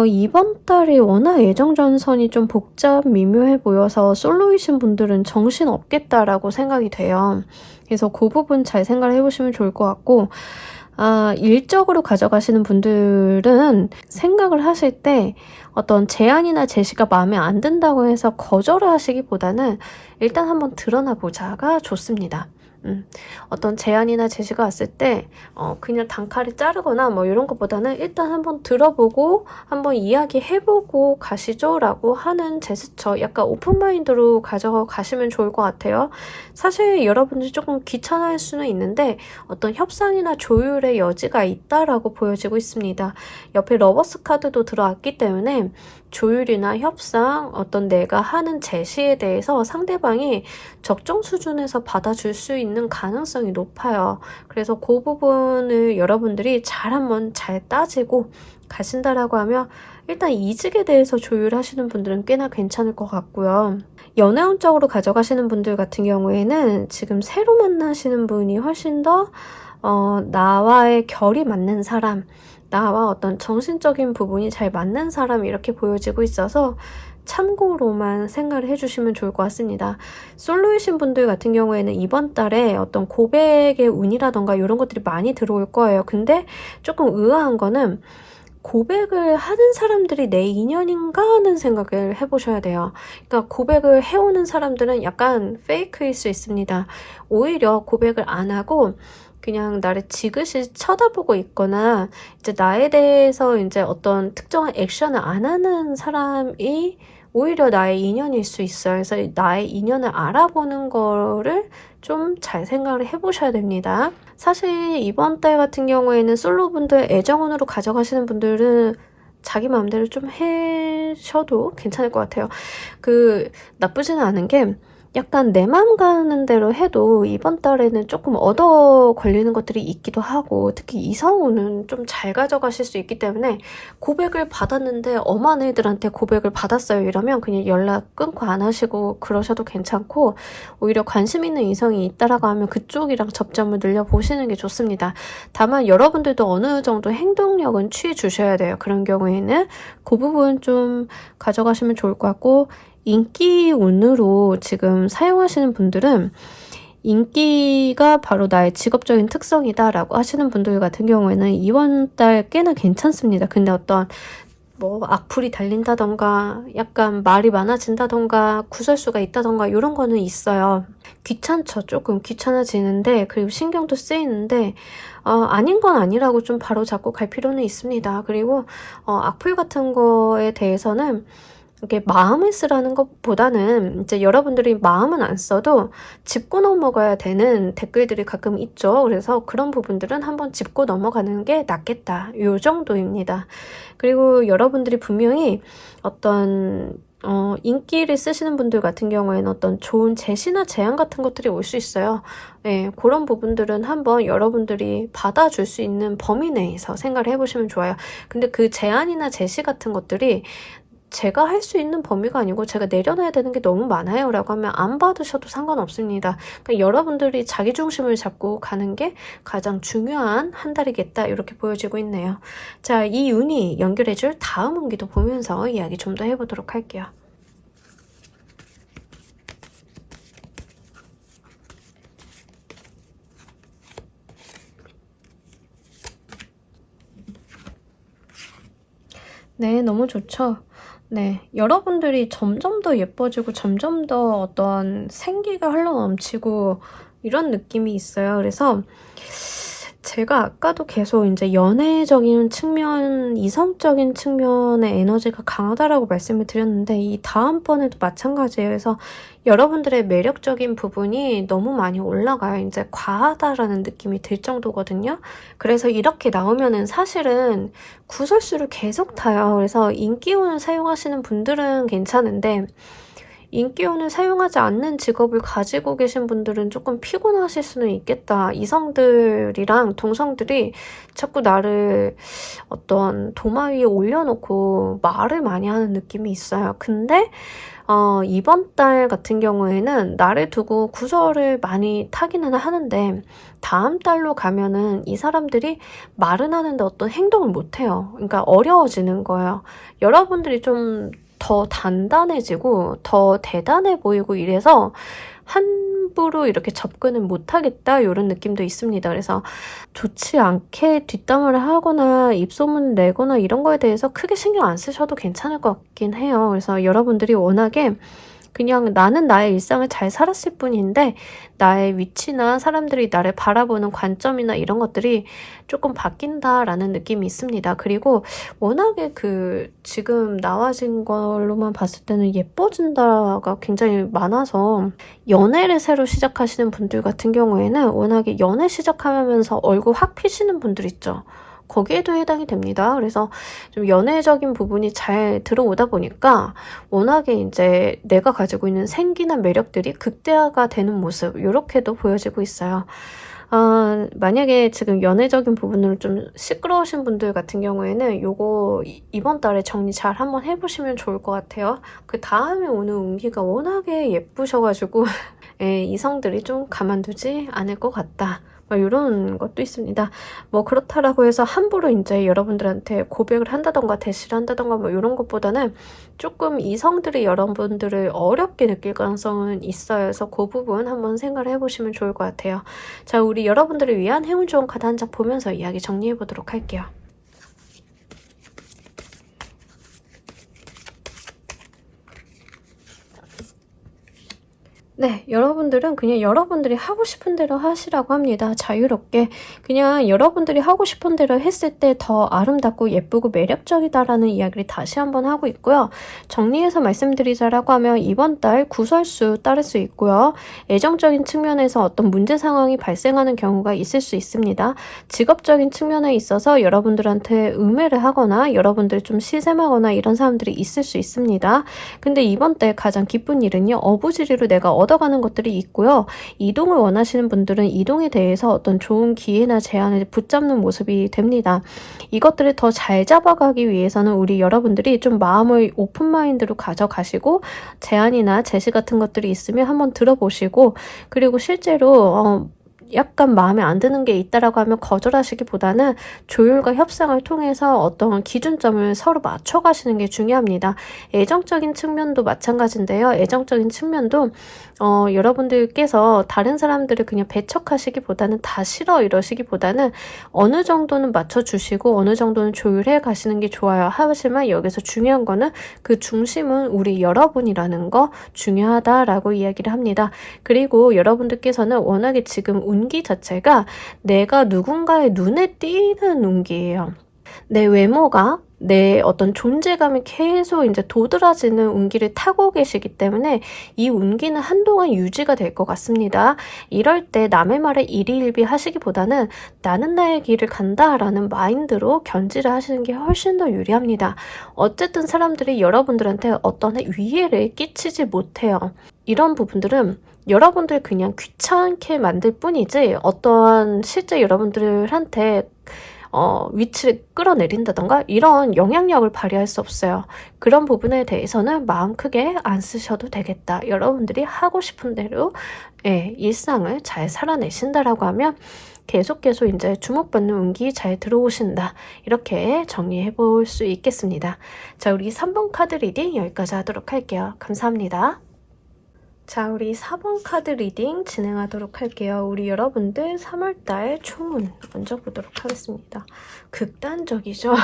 이번 달이 워낙 애정전선이 좀 복잡 미묘해 보여서 솔로이신 분들은 정신 없겠다라고 생각이 돼요. 그래서 그 부분 잘 생각을 해보시면 좋을 것 같고 일적으로 가져가시는 분들은 생각을 하실 때 어떤 제안이나 제시가 마음에 안 든다고 해서 거절을 하시기보다는 일단 한번 드러나 보자가 좋습니다. 어떤 제안이나 제시가 왔을 때 그냥 단칼에 자르거나 뭐 이런 것보다는 일단 한번 들어보고 한번 이야기해보고 가시죠 라고 하는 제스처 약간 오픈마인드로 가져가시면 좋을 것 같아요. 사실 여러분들이 조금 귀찮아할 수는 있는데 어떤 협상이나 조율의 여지가 있다라고 보여지고 있습니다. 옆에 러버스 카드도 들어왔기 때문에 조율이나 협상, 어떤 내가 하는 제시에 대해서 상대방이 적정 수준에서 받아줄 수 있는 가능성이 높아요. 그래서 그 부분을 여러분들이 한번 잘 따지고 가신다라고 하면 일단 이직에 대해서 조율하시는 분들은 꽤나 괜찮을 것 같고요. 연애운적으로 가져가시는 분들 같은 경우에는 지금 새로 만나시는 분이 훨씬 더 나와의 결이 맞는 사람, 나와 어떤 정신적인 부분이 잘 맞는 사람 이렇게 보여지고 있어서 참고로만 생각을 해주시면 좋을 것 같습니다. 솔로이신 분들 같은 경우에는 이번 달에 어떤 고백의 운이라던가 이런 것들이 많이 들어올 거예요. 근데 조금 의아한 거는 고백을 하는 사람들이 내 인연인가 하는 생각을 해보셔야 돼요. 그러니까 고백을 해오는 사람들은 약간 페이크일 수 있습니다. 오히려 고백을 안 하고 그냥 나를 지그시 쳐다보고 있거나 이제 나에 대해서 이제 어떤 특정한 액션을 안 하는 사람이 오히려 나의 인연일 수 있어요. 그래서 나의 인연을 알아보는 거를 좀 잘 생각을 해보셔야 됩니다. 사실 이번 달 같은 경우에는 솔로분들 애정운으로 가져가시는 분들은 자기 마음대로 좀 하셔도 괜찮을 것 같아요. 나쁘지는 않은 게 약간 내 마음 가는 대로 해도 이번 달에는 조금 얻어 걸리는 것들이 있기도 하고 특히 이성운은 좀 잘 가져가실 수 있기 때문에 고백을 받았는데 엄한 애들한테 고백을 받았어요 이러면 그냥 연락 끊고 안 하시고 그러셔도 괜찮고 오히려 관심 있는 이성이 있다라고 하면 그쪽이랑 접점을 늘려보시는 게 좋습니다. 다만 여러분들도 어느 정도 행동력은 취해 주셔야 돼요. 그런 경우에는 그 부분 좀 가져가시면 좋을 것 같고 인기운으로 지금 사용하시는 분들은 인기가 바로 나의 직업적인 특성이다라고 하시는 분들 같은 경우에는 이번 달 꽤나 괜찮습니다. 근데 어떤 뭐 악플이 달린다던가 약간 말이 많아진다던가 구설수가 있다던가 이런 거는 있어요. 귀찮죠. 조금 귀찮아지는데 그리고 신경도 쓰이는데 아닌 건 아니라고 좀 바로 잡고 갈 필요는 있습니다. 그리고 악플 같은 거에 대해서는 이렇게 마음을 쓰라는 것보다는 이제 여러분들이 마음은 안 써도 짚고 넘어가야 되는 댓글들이 가끔 있죠. 그래서 그런 부분들은 한번 짚고 넘어가는 게 낫겠다. 요 정도입니다. 그리고 여러분들이 분명히 어떤 인기를 쓰시는 분들 같은 경우에는 어떤 좋은 제시나 제안 같은 것들이 올 수 있어요. 네, 그런 부분들은 한번 여러분들이 받아줄 수 있는 범위 내에서 생각을 해보시면 좋아요. 근데 그 제안이나 제시 같은 것들이 제가 할 수 있는 범위가 아니고 제가 내려놔야 되는 게 너무 많아요 라고 하면 안 받으셔도 상관없습니다. 그러니까 여러분들이 자기중심을 잡고 가는 게 가장 중요한 한 달이겠다 이렇게 보여지고 있네요. 자, 이 운이 연결해줄 다음 운기도 보면서 이야기 좀 더 해보도록 할게요. 네, 너무 좋죠. 네, 여러분들이 점점 더 예뻐지고 점점 더 어떤 생기가 흘러넘치고 이런 느낌이 있어요. 그래서 제가 아까도 계속 이제 연애적인 측면, 이성적인 측면의 에너지가 강하다라고 말씀을 드렸는데 이 다음번에도 마찬가지예요. 그래서 여러분들의 매력적인 부분이 너무 많이 올라가요. 이제 과하다라는 느낌이 들 정도거든요. 그래서 이렇게 나오면은 사실은 구설수를 계속 타요. 그래서 인기운을 사용하시는 분들은 괜찮은데 인기운을 사용하지 않는 직업을 가지고 계신 분들은 조금 피곤하실 수는 있겠다. 이성들이랑 동성들이 자꾸 나를 어떤 도마 위에 올려놓고 말을 많이 하는 느낌이 있어요. 근데 이번 달 같은 경우에는 나를 두고 구설을 많이 타기는 하는데 다음 달로 가면은 이 사람들이 말은 하는데 어떤 행동을 못해요. 그러니까 어려워지는 거예요. 여러분들이 좀 더 단단해지고 더 대단해 보이고 이래서 함부로 이렇게 접근을 못하겠다 이런 느낌도 있습니다. 그래서 좋지 않게 뒷담화를 하거나 입소문을 내거나 이런 거에 대해서 크게 신경 안 쓰셔도 괜찮을 것 같긴 해요. 그래서 여러분들이 워낙에 그냥 나는 나의 일상을 잘 살았을 뿐인데 나의 위치나 사람들이 나를 바라보는 관점이나 이런 것들이 조금 바뀐다라는 느낌이 있습니다. 그리고 워낙에 지금 나와진 걸로만 봤을 때는 예뻐진다가 굉장히 많아서 연애를 새로 시작하시는 분들 같은 경우에는 워낙에 연애 시작하면서 얼굴 확 피시는 분들 있죠. 거기에도 해당이 됩니다. 그래서 좀 연애적인 부분이 잘 들어오다 보니까 워낙에 이제 내가 가지고 있는 생기나 매력들이 극대화가 되는 모습 이렇게도 보여지고 있어요. 만약에 지금 연애적인 부분으로 좀 시끄러우신 분들 같은 경우에는 요거 이번 달에 정리 잘 한번 해보시면 좋을 것 같아요. 그 다음에 오는 운기가 워낙에 예쁘셔가지고 이성들이 좀 가만두지 않을 것 같다. 이런 것도 있습니다. 뭐 그렇다라고 해서 함부로 이제 여러분들한테 고백을 한다던가 대시를 한다던가 뭐 이런 것보다는 조금 이성들이 여러분들을 어렵게 느낄 가능성은 있어요. 그래서 그 부분 한번 생각을 해보시면 좋을 것 같아요. 자, 우리 여러분들을 위한 행운 좋은 카드 한 장 보면서 이야기 정리해 보도록 할게요. 네, 여러분들은 그냥 여러분들이 하고 싶은 대로 하시라고 합니다. 자유롭게. 그냥 여러분들이 하고 싶은 대로 했을 때 더 아름답고 예쁘고 매력적이다라는 이야기를 다시 한번 하고 있고요. 정리해서 말씀드리자라고 하면 이번 달 구설수 따를 수 있고요. 애정적인 측면에서 어떤 문제 상황이 발생하는 경우가 있을 수 있습니다. 직업적인 측면에 있어서 여러분들한테 음해를 하거나 여러분들 좀 시샘하거나 이런 사람들이 있을 수 있습니다. 근데 이번 달 가장 기쁜 일은요. 어부지리로 내가 얻어가는 것들이 있고요. 이동을 원하시는 분들은 이동에 대해서 어떤 좋은 기회나 제안을 붙잡는 모습이 됩니다. 이것들을 더 잘 잡아가기 위해서는 우리 여러분들이 좀 마음을 오픈마인드로 가져가시고 제안이나 제시 같은 것들이 있으면 한번 들어보시고 그리고 실제로 약간 마음에 안 드는 게 있다라고 하면 거절하시기보다는 조율과 협상을 통해서 어떤 기준점을 서로 맞춰가시는 게 중요합니다. 애정적인 측면도 마찬가지인데요. 애정적인 측면도 여러분들께서 다른 사람들을 그냥 배척하시기보다는 다 싫어 이러시기보다는 어느 정도는 맞춰주시고 어느 정도는 조율해 가시는 게 좋아요. 하지만 여기서 중요한 거는 그 중심은 우리 여러분이라는 거 중요하다라고 이야기를 합니다. 그리고 여러분들께서는 워낙에 지금 운기 자체가 내가 누군가의 눈에 띄는 운기예요. 내 외모가 내 어떤 존재감이 계속 이제 도드라지는 운기를 타고 계시기 때문에 이 운기는 한동안 유지가 될 것 같습니다. 이럴 때 남의 말에 일희일비 하시기보다는 나는 나의 길을 간다라는 마인드로 견지를 하시는 게 훨씬 더 유리합니다. 어쨌든 사람들이 여러분들한테 어떤 위해를 끼치지 못해요. 이런 부분들은 여러분들 그냥 귀찮게 만들 뿐이지 어떠한 실제 여러분들한테 위치를 끌어내린다던가 이런 영향력을 발휘할 수 없어요. 그런 부분에 대해서는 마음 크게 안 쓰셔도 되겠다. 여러분들이 하고 싶은 대로 일상을 잘 살아내신다라고 하면 계속 이제 주목받는 운기 잘 들어오신다. 이렇게 정리해 볼 수 있겠습니다. 자, 우리 3번 카드 리딩 여기까지 하도록 할게요. 감사합니다. 자, 우리 4번 카드 리딩 진행하도록 할게요. 우리 여러분들 3월달 총운 먼저 보도록 하겠습니다. 극단적이죠?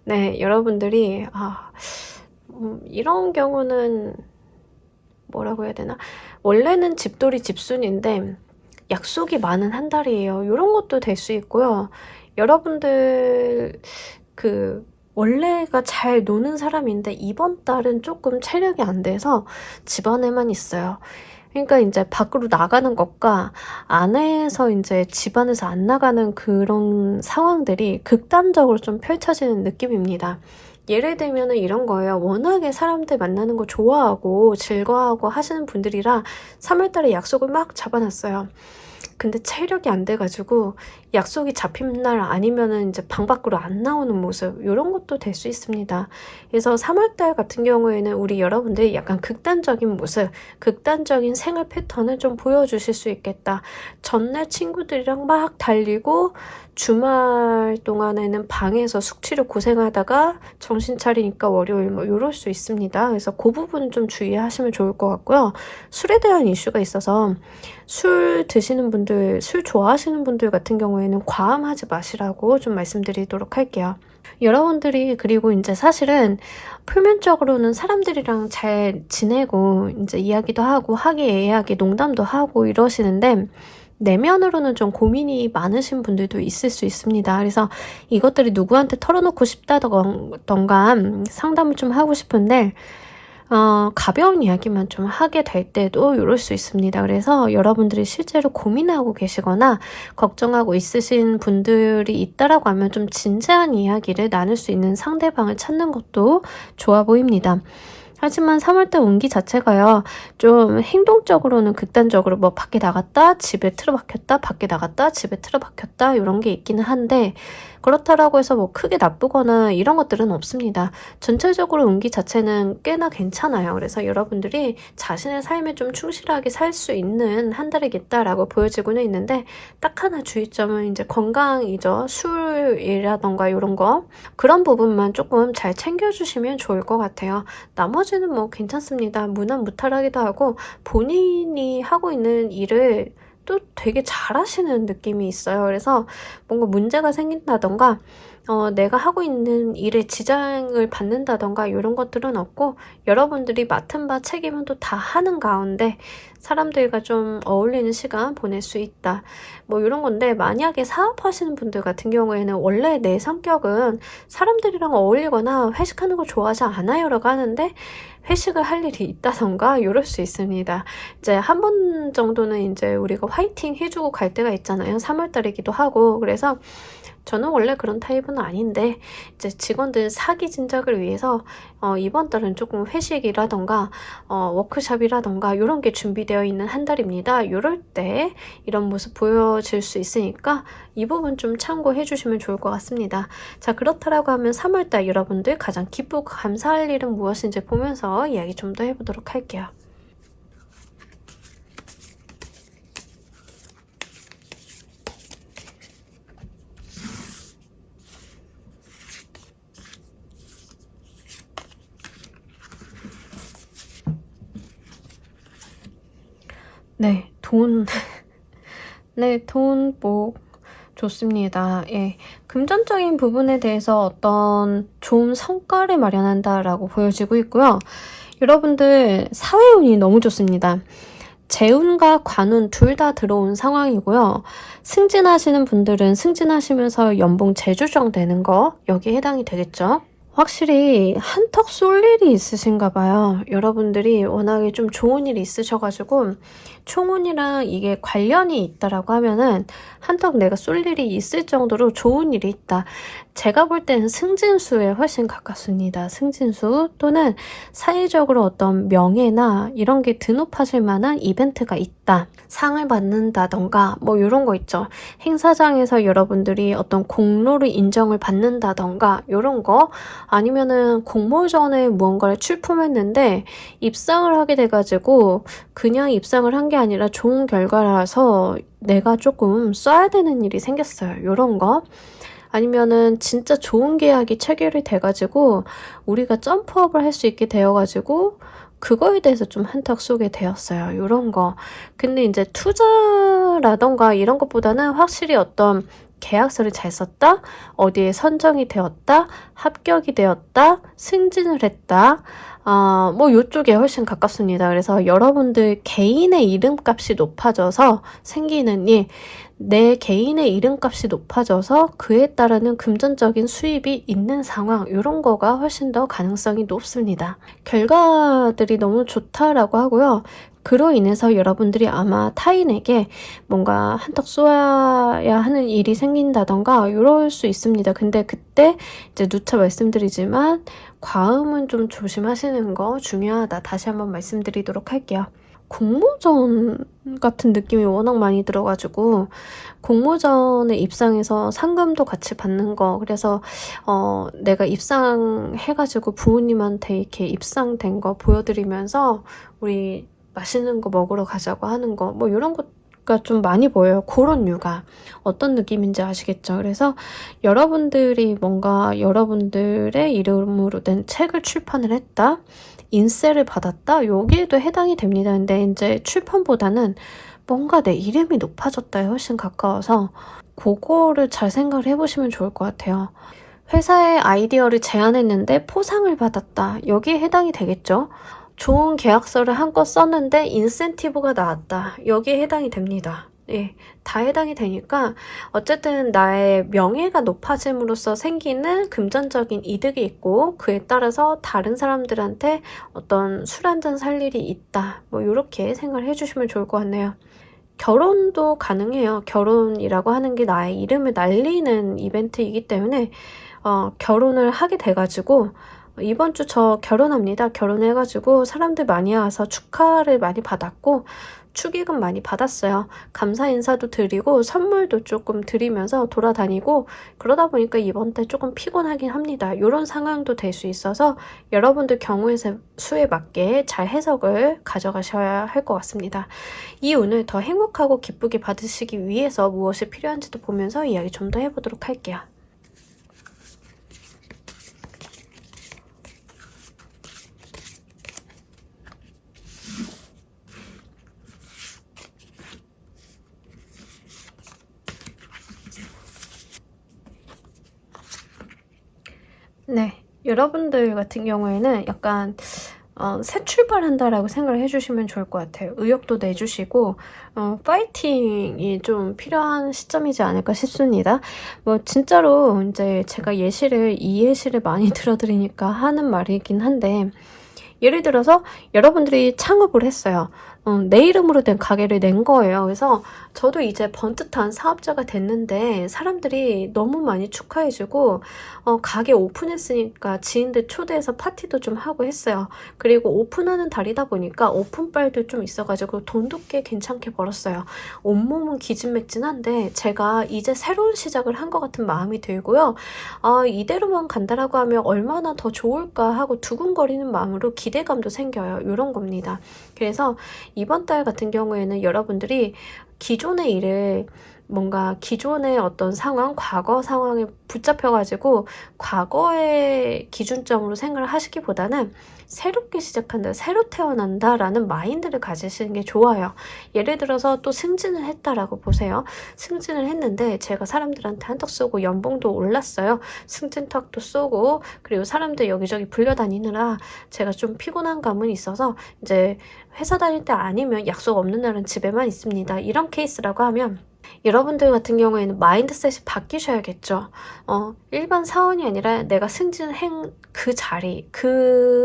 네, 여러분들이 이런 경우는 뭐라고 해야 되나? 원래는 집돌이 집순인데 약속이 많은 한 달이에요. 이런 것도 될 수 있고요. 여러분들 원래가 잘 노는 사람인데 이번 달은 조금 체력이 안 돼서 집안에만 있어요. 그러니까 이제 밖으로 나가는 것과 안에서 이제 집안에서 안 나가는 그런 상황들이 극단적으로 좀 펼쳐지는 느낌입니다. 예를 들면 이런 거예요. 워낙에 사람들 만나는 거 좋아하고 즐거워하고 하시는 분들이라 3월달에 약속을 막 잡아놨어요. 근데 체력이 안 돼가지고 약속이 잡힌 날 아니면은 이제 방 밖으로 안 나오는 모습 이런 것도 될 수 있습니다. 그래서 3월달 같은 경우에는 우리 여러분들이 약간 극단적인 모습, 극단적인 생활 패턴을 좀 보여주실 수 있겠다. 전날 친구들이랑 막 달리고 주말 동안에는 방에서 숙취로 고생하다가 정신 차리니까 월요일 뭐 이럴 수 있습니다. 그래서 그 부분 좀 주의하시면 좋을 것 같고요. 술에 대한 이슈가 있어서 술 드시는 분들, 술 좋아하시는 분들 같은 경우에는 과음하지 마시라고 좀 말씀드리도록 할게요. 여러분들이 그리고 이제 사실은 표면적으로는 사람들이랑 잘 지내고 이제 이야기도 하고 화기애애하게 농담도 하고 이러시는데 내면으로는 좀 고민이 많으신 분들도 있을 수 있습니다. 그래서 이것들이 누구한테 털어놓고 싶다던가 상담을 좀 하고 싶은데 가벼운 이야기만 좀 하게 될 때도 이럴 수 있습니다. 그래서 여러분들이 실제로 고민하고 계시거나 걱정하고 있으신 분들이 있다라고 하면 좀 진지한 이야기를 나눌 수 있는 상대방을 찾는 것도 좋아 보입니다. 하지만 3월달 운기 자체가요, 좀 행동적으로는 극단적으로 뭐 밖에 나갔다, 집에 틀어박혔다, 밖에 나갔다, 집에 틀어박혔다, 이런 게 있기는 한데, 그렇다라고 해서 뭐 크게 나쁘거나 이런 것들은 없습니다. 전체적으로 운기 자체는 꽤나 괜찮아요. 그래서 여러분들이 자신의 삶에 좀 충실하게 살 수 있는 한 달이겠다라고 보여지고는 있는데, 딱 하나 주의점은 이제 건강이죠. 술이라던가 이런 거. 그런 부분만 조금 잘 챙겨주시면 좋을 것 같아요. 나머지는 뭐 괜찮습니다. 무난무탈하기도 하고 본인이 하고 있는 일을 또 되게 잘하시는 느낌이 있어요. 그래서 뭔가 문제가 생긴다던가 내가 하고 있는 일에 지장을 받는다던가 이런 것들은 없고 여러분들이 맡은 바 책임은 또 다 하는 가운데 사람들과 좀 어울리는 시간 보낼 수 있다. 뭐 이런 건데 만약에 사업하시는 분들 같은 경우에는 원래 내 성격은 사람들이랑 어울리거나 회식하는 거 좋아하지 않아요라고 하는데 회식을 할 일이 있다던가 이럴 수 있습니다. 이제 한 번 정도는 이제 우리가 화이팅 해주고 갈 때가 있잖아요. 3월달이기도 하고 그래서 저는 원래 그런 타입은 아닌데 이제 직원들 사기 진작을 위해서 이번 달은 조금 회식이라던가 워크숍이라던가 이런 게 준비되어 있는 한 달입니다. 이럴 때 이런 모습 보여질 수 있으니까 이 부분 좀 참고해 주시면 좋을 것 같습니다. 자, 그렇다라고 하면 3월달 여러분들 가장 기쁘고 감사할 일은 무엇인지 보면서 이야기 좀 더 해보도록 할게요. 네, 네, 뭐, 좋습니다. 예. 금전적인 부분에 대해서 어떤 좋은 성과를 마련한다라고 보여지고 있고요. 여러분들 사회운이 너무 좋습니다. 재운과 관운 둘 다 들어온 상황이고요. 승진하시는 분들은 승진하시면서 연봉 재조정 되는 거 여기에 해당이 되겠죠. 확실히 한턱 쏠 일이 있으신가 봐요. 여러분들이 워낙에 좀 좋은 일이 있으셔가지고 총운이랑 이게 관련이 있다라고 하면은 한턱 내가 쏠 일이 있을 정도로 좋은 일이 있다. 제가 볼 때는 승진수에 훨씬 가깝습니다. 승진수 또는 사회적으로 어떤 명예나 이런 게 드높아질 만한 이벤트가 있다. 상을 받는다던가 뭐 이런 거 있죠. 행사장에서 여러분들이 어떤 공로를 인정을 받는다던가 이런 거, 아니면은 공모전에 무언가를 출품했는데 입상을 하게 돼가지고 그냥 입상을 한 게 아니라 좋은 결과라서 내가 조금 써야 되는 일이 생겼어요. 이런 거. 아니면은 진짜 좋은 계약이 체결이 돼가지고 우리가 점프업을 할 수 있게 되어가지고 그거에 대해서 좀 한턱 쏘게 되었어요. 이런 거. 근데 이제 투자라던가 이런 것보다는 확실히 어떤 계약서를 잘 썼다, 어디에 선정이 되었다, 합격이 되었다, 승진을 했다, 뭐 이쪽에 훨씬 가깝습니다. 그래서 여러분들 개인의 이름값이 높아져서 생기는 일, 내 개인의 이름값이 높아져서 그에 따르는 금전적인 수입이 있는 상황, 이런 거가 훨씬 더 가능성이 높습니다. 결과들이 너무 좋다라고 하고요. 그로 인해서 여러분들이 아마 타인에게 뭔가 한턱 쏘아야 하는 일이 생긴다던가 이럴 수 있습니다. 근데 그때 이제 누차 말씀드리지만 과음은 좀 조심하시는 거 중요하다. 다시 한번 말씀드리도록 할게요. 공모전 같은 느낌이 워낙 많이 들어가지고 공모전에 입상해서 상금도 같이 받는 거, 그래서 내가 입상해가지고 부모님한테 이렇게 입상된 거 보여드리면서 우리 맛있는 거 먹으러 가자고 하는 거, 뭐 이런 것가 좀 많이 보여요. 그런 류가 어떤 느낌인지 아시겠죠? 그래서 여러분들이 뭔가 여러분들의 이름으로 된 책을 출판을 했다, 인세를 받았다, 여기에도 해당이 됩니다. 근데 이제 출판보다는 뭔가 내 이름이 높아졌다에 훨씬 가까워서 그거를 잘 생각을 해보시면 좋을 것 같아요. 회사에 아이디어를 제안했는데 포상을 받았다, 여기에 해당이 되겠죠? 좋은 계약서를 한껏 썼는데 인센티브가 나왔다, 여기에 해당이 됩니다. 예, 다 해당이 되니까 어쨌든 나의 명예가 높아짐으로써 생기는 금전적인 이득이 있고 그에 따라서 다른 사람들한테 어떤 술 한잔 살 일이 있다, 뭐 이렇게 생각을 해주시면 좋을 것 같네요. 결혼도 가능해요. 결혼이라고 하는 게 나의 이름을 날리는 이벤트이기 때문에 결혼을 하게 돼가지고 이번 주 저 결혼합니다. 결혼해가지고 사람들 많이 와서 축하를 많이 받았고 축의금 많이 받았어요. 감사 인사도 드리고 선물도 조금 드리면서 돌아다니고 그러다 보니까 이번 달 조금 피곤하긴 합니다. 이런 상황도 될 수 있어서 여러분들 경우의 수에 맞게 잘 해석을 가져가셔야 할 것 같습니다. 이 운을 더 행복하고 기쁘게 받으시기 위해서 무엇이 필요한지도 보면서 이야기 좀 더 해보도록 할게요. 네, 여러분들 같은 경우에는 약간 새 출발한다라고 생각을 해주시면 좋을 것 같아요. 의욕도 내주시고 파이팅이 좀 필요한 시점이지 않을까 싶습니다. 뭐 진짜로 이제 제가 이 예시를 많이 들어드리니까 하는 말이긴 한데, 예를 들어서 여러분들이 창업을 했어요. 내 이름으로 된 가게를 낸 거예요. 그래서 저도 이제 번듯한 사업자가 됐는데 사람들이 너무 많이 축하해주고 가게 오픈했으니까 지인들 초대해서 파티도 좀 하고 했어요. 그리고 오픈하는 달이다 보니까 오픈빨도 좀 있어가지고 돈도 꽤 괜찮게 벌었어요. 온몸은 기진맥진한데 제가 이제 새로운 시작을 한 것 같은 마음이 들고요. 이대로만 간다라고 하면 얼마나 더 좋을까 하고 두근거리는 마음으로 기대감도 생겨요. 이런 겁니다. 그래서 이번 달 같은 경우에는 여러분들이 기존의 일을 뭔가 기존의 어떤 상황, 과거 상황에 붙잡혀가지고 과거의 기준점으로 생각을 하시기보다는 새롭게 시작한다, 새로 태어난다 라는 마인드를 가지시는 게 좋아요. 예를 들어서 또 승진을 했다라고 보세요. 승진을 했는데 제가 사람들한테 한턱 쏘고 연봉도 올랐어요. 승진턱도 쏘고, 그리고 사람들 여기저기 불려다니느라 제가 좀 피곤한 감은 있어서 이제 회사 다닐 때 아니면 약속 없는 날은 집에만 있습니다. 이런 케이스라고 하면 여러분들 같은 경우에는 마인드셋이 바뀌셔야겠죠. 일반 사원이 아니라 내가 승진한 그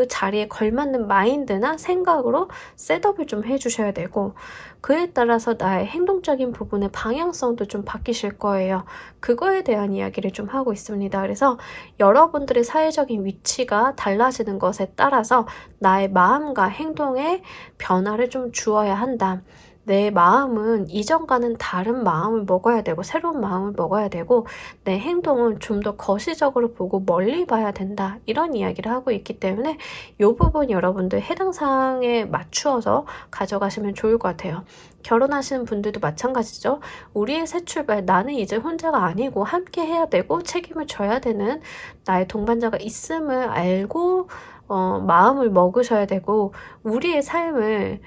자리에 걸맞는 마인드나 생각으로 셋업을 좀 해주셔야 되고, 그에 따라서 나의 행동적인 부분의 방향성도 좀 바뀌실 거예요. 그거에 대한 이야기를 좀 하고 있습니다. 그래서 여러분들의 사회적인 위치가 달라지는 것에 따라서 나의 마음과 행동에 변화를 좀 주어야 한다. 내 마음은 이전과는 다른 마음을 먹어야 되고, 새로운 마음을 먹어야 되고, 내 행동은 좀 더 거시적으로 보고 멀리 봐야 된다. 이런 이야기를 하고 있기 때문에 이 부분 여러분들 해당 사항에 맞추어서 가져가시면 좋을 것 같아요. 결혼하시는 분들도 마찬가지죠. 우리의 새 출발, 나는 이제 혼자가 아니고 함께 해야 되고 책임을 져야 되는 나의 동반자가 있음을 알고 마음을 먹으셔야 되고, 우리의 삶을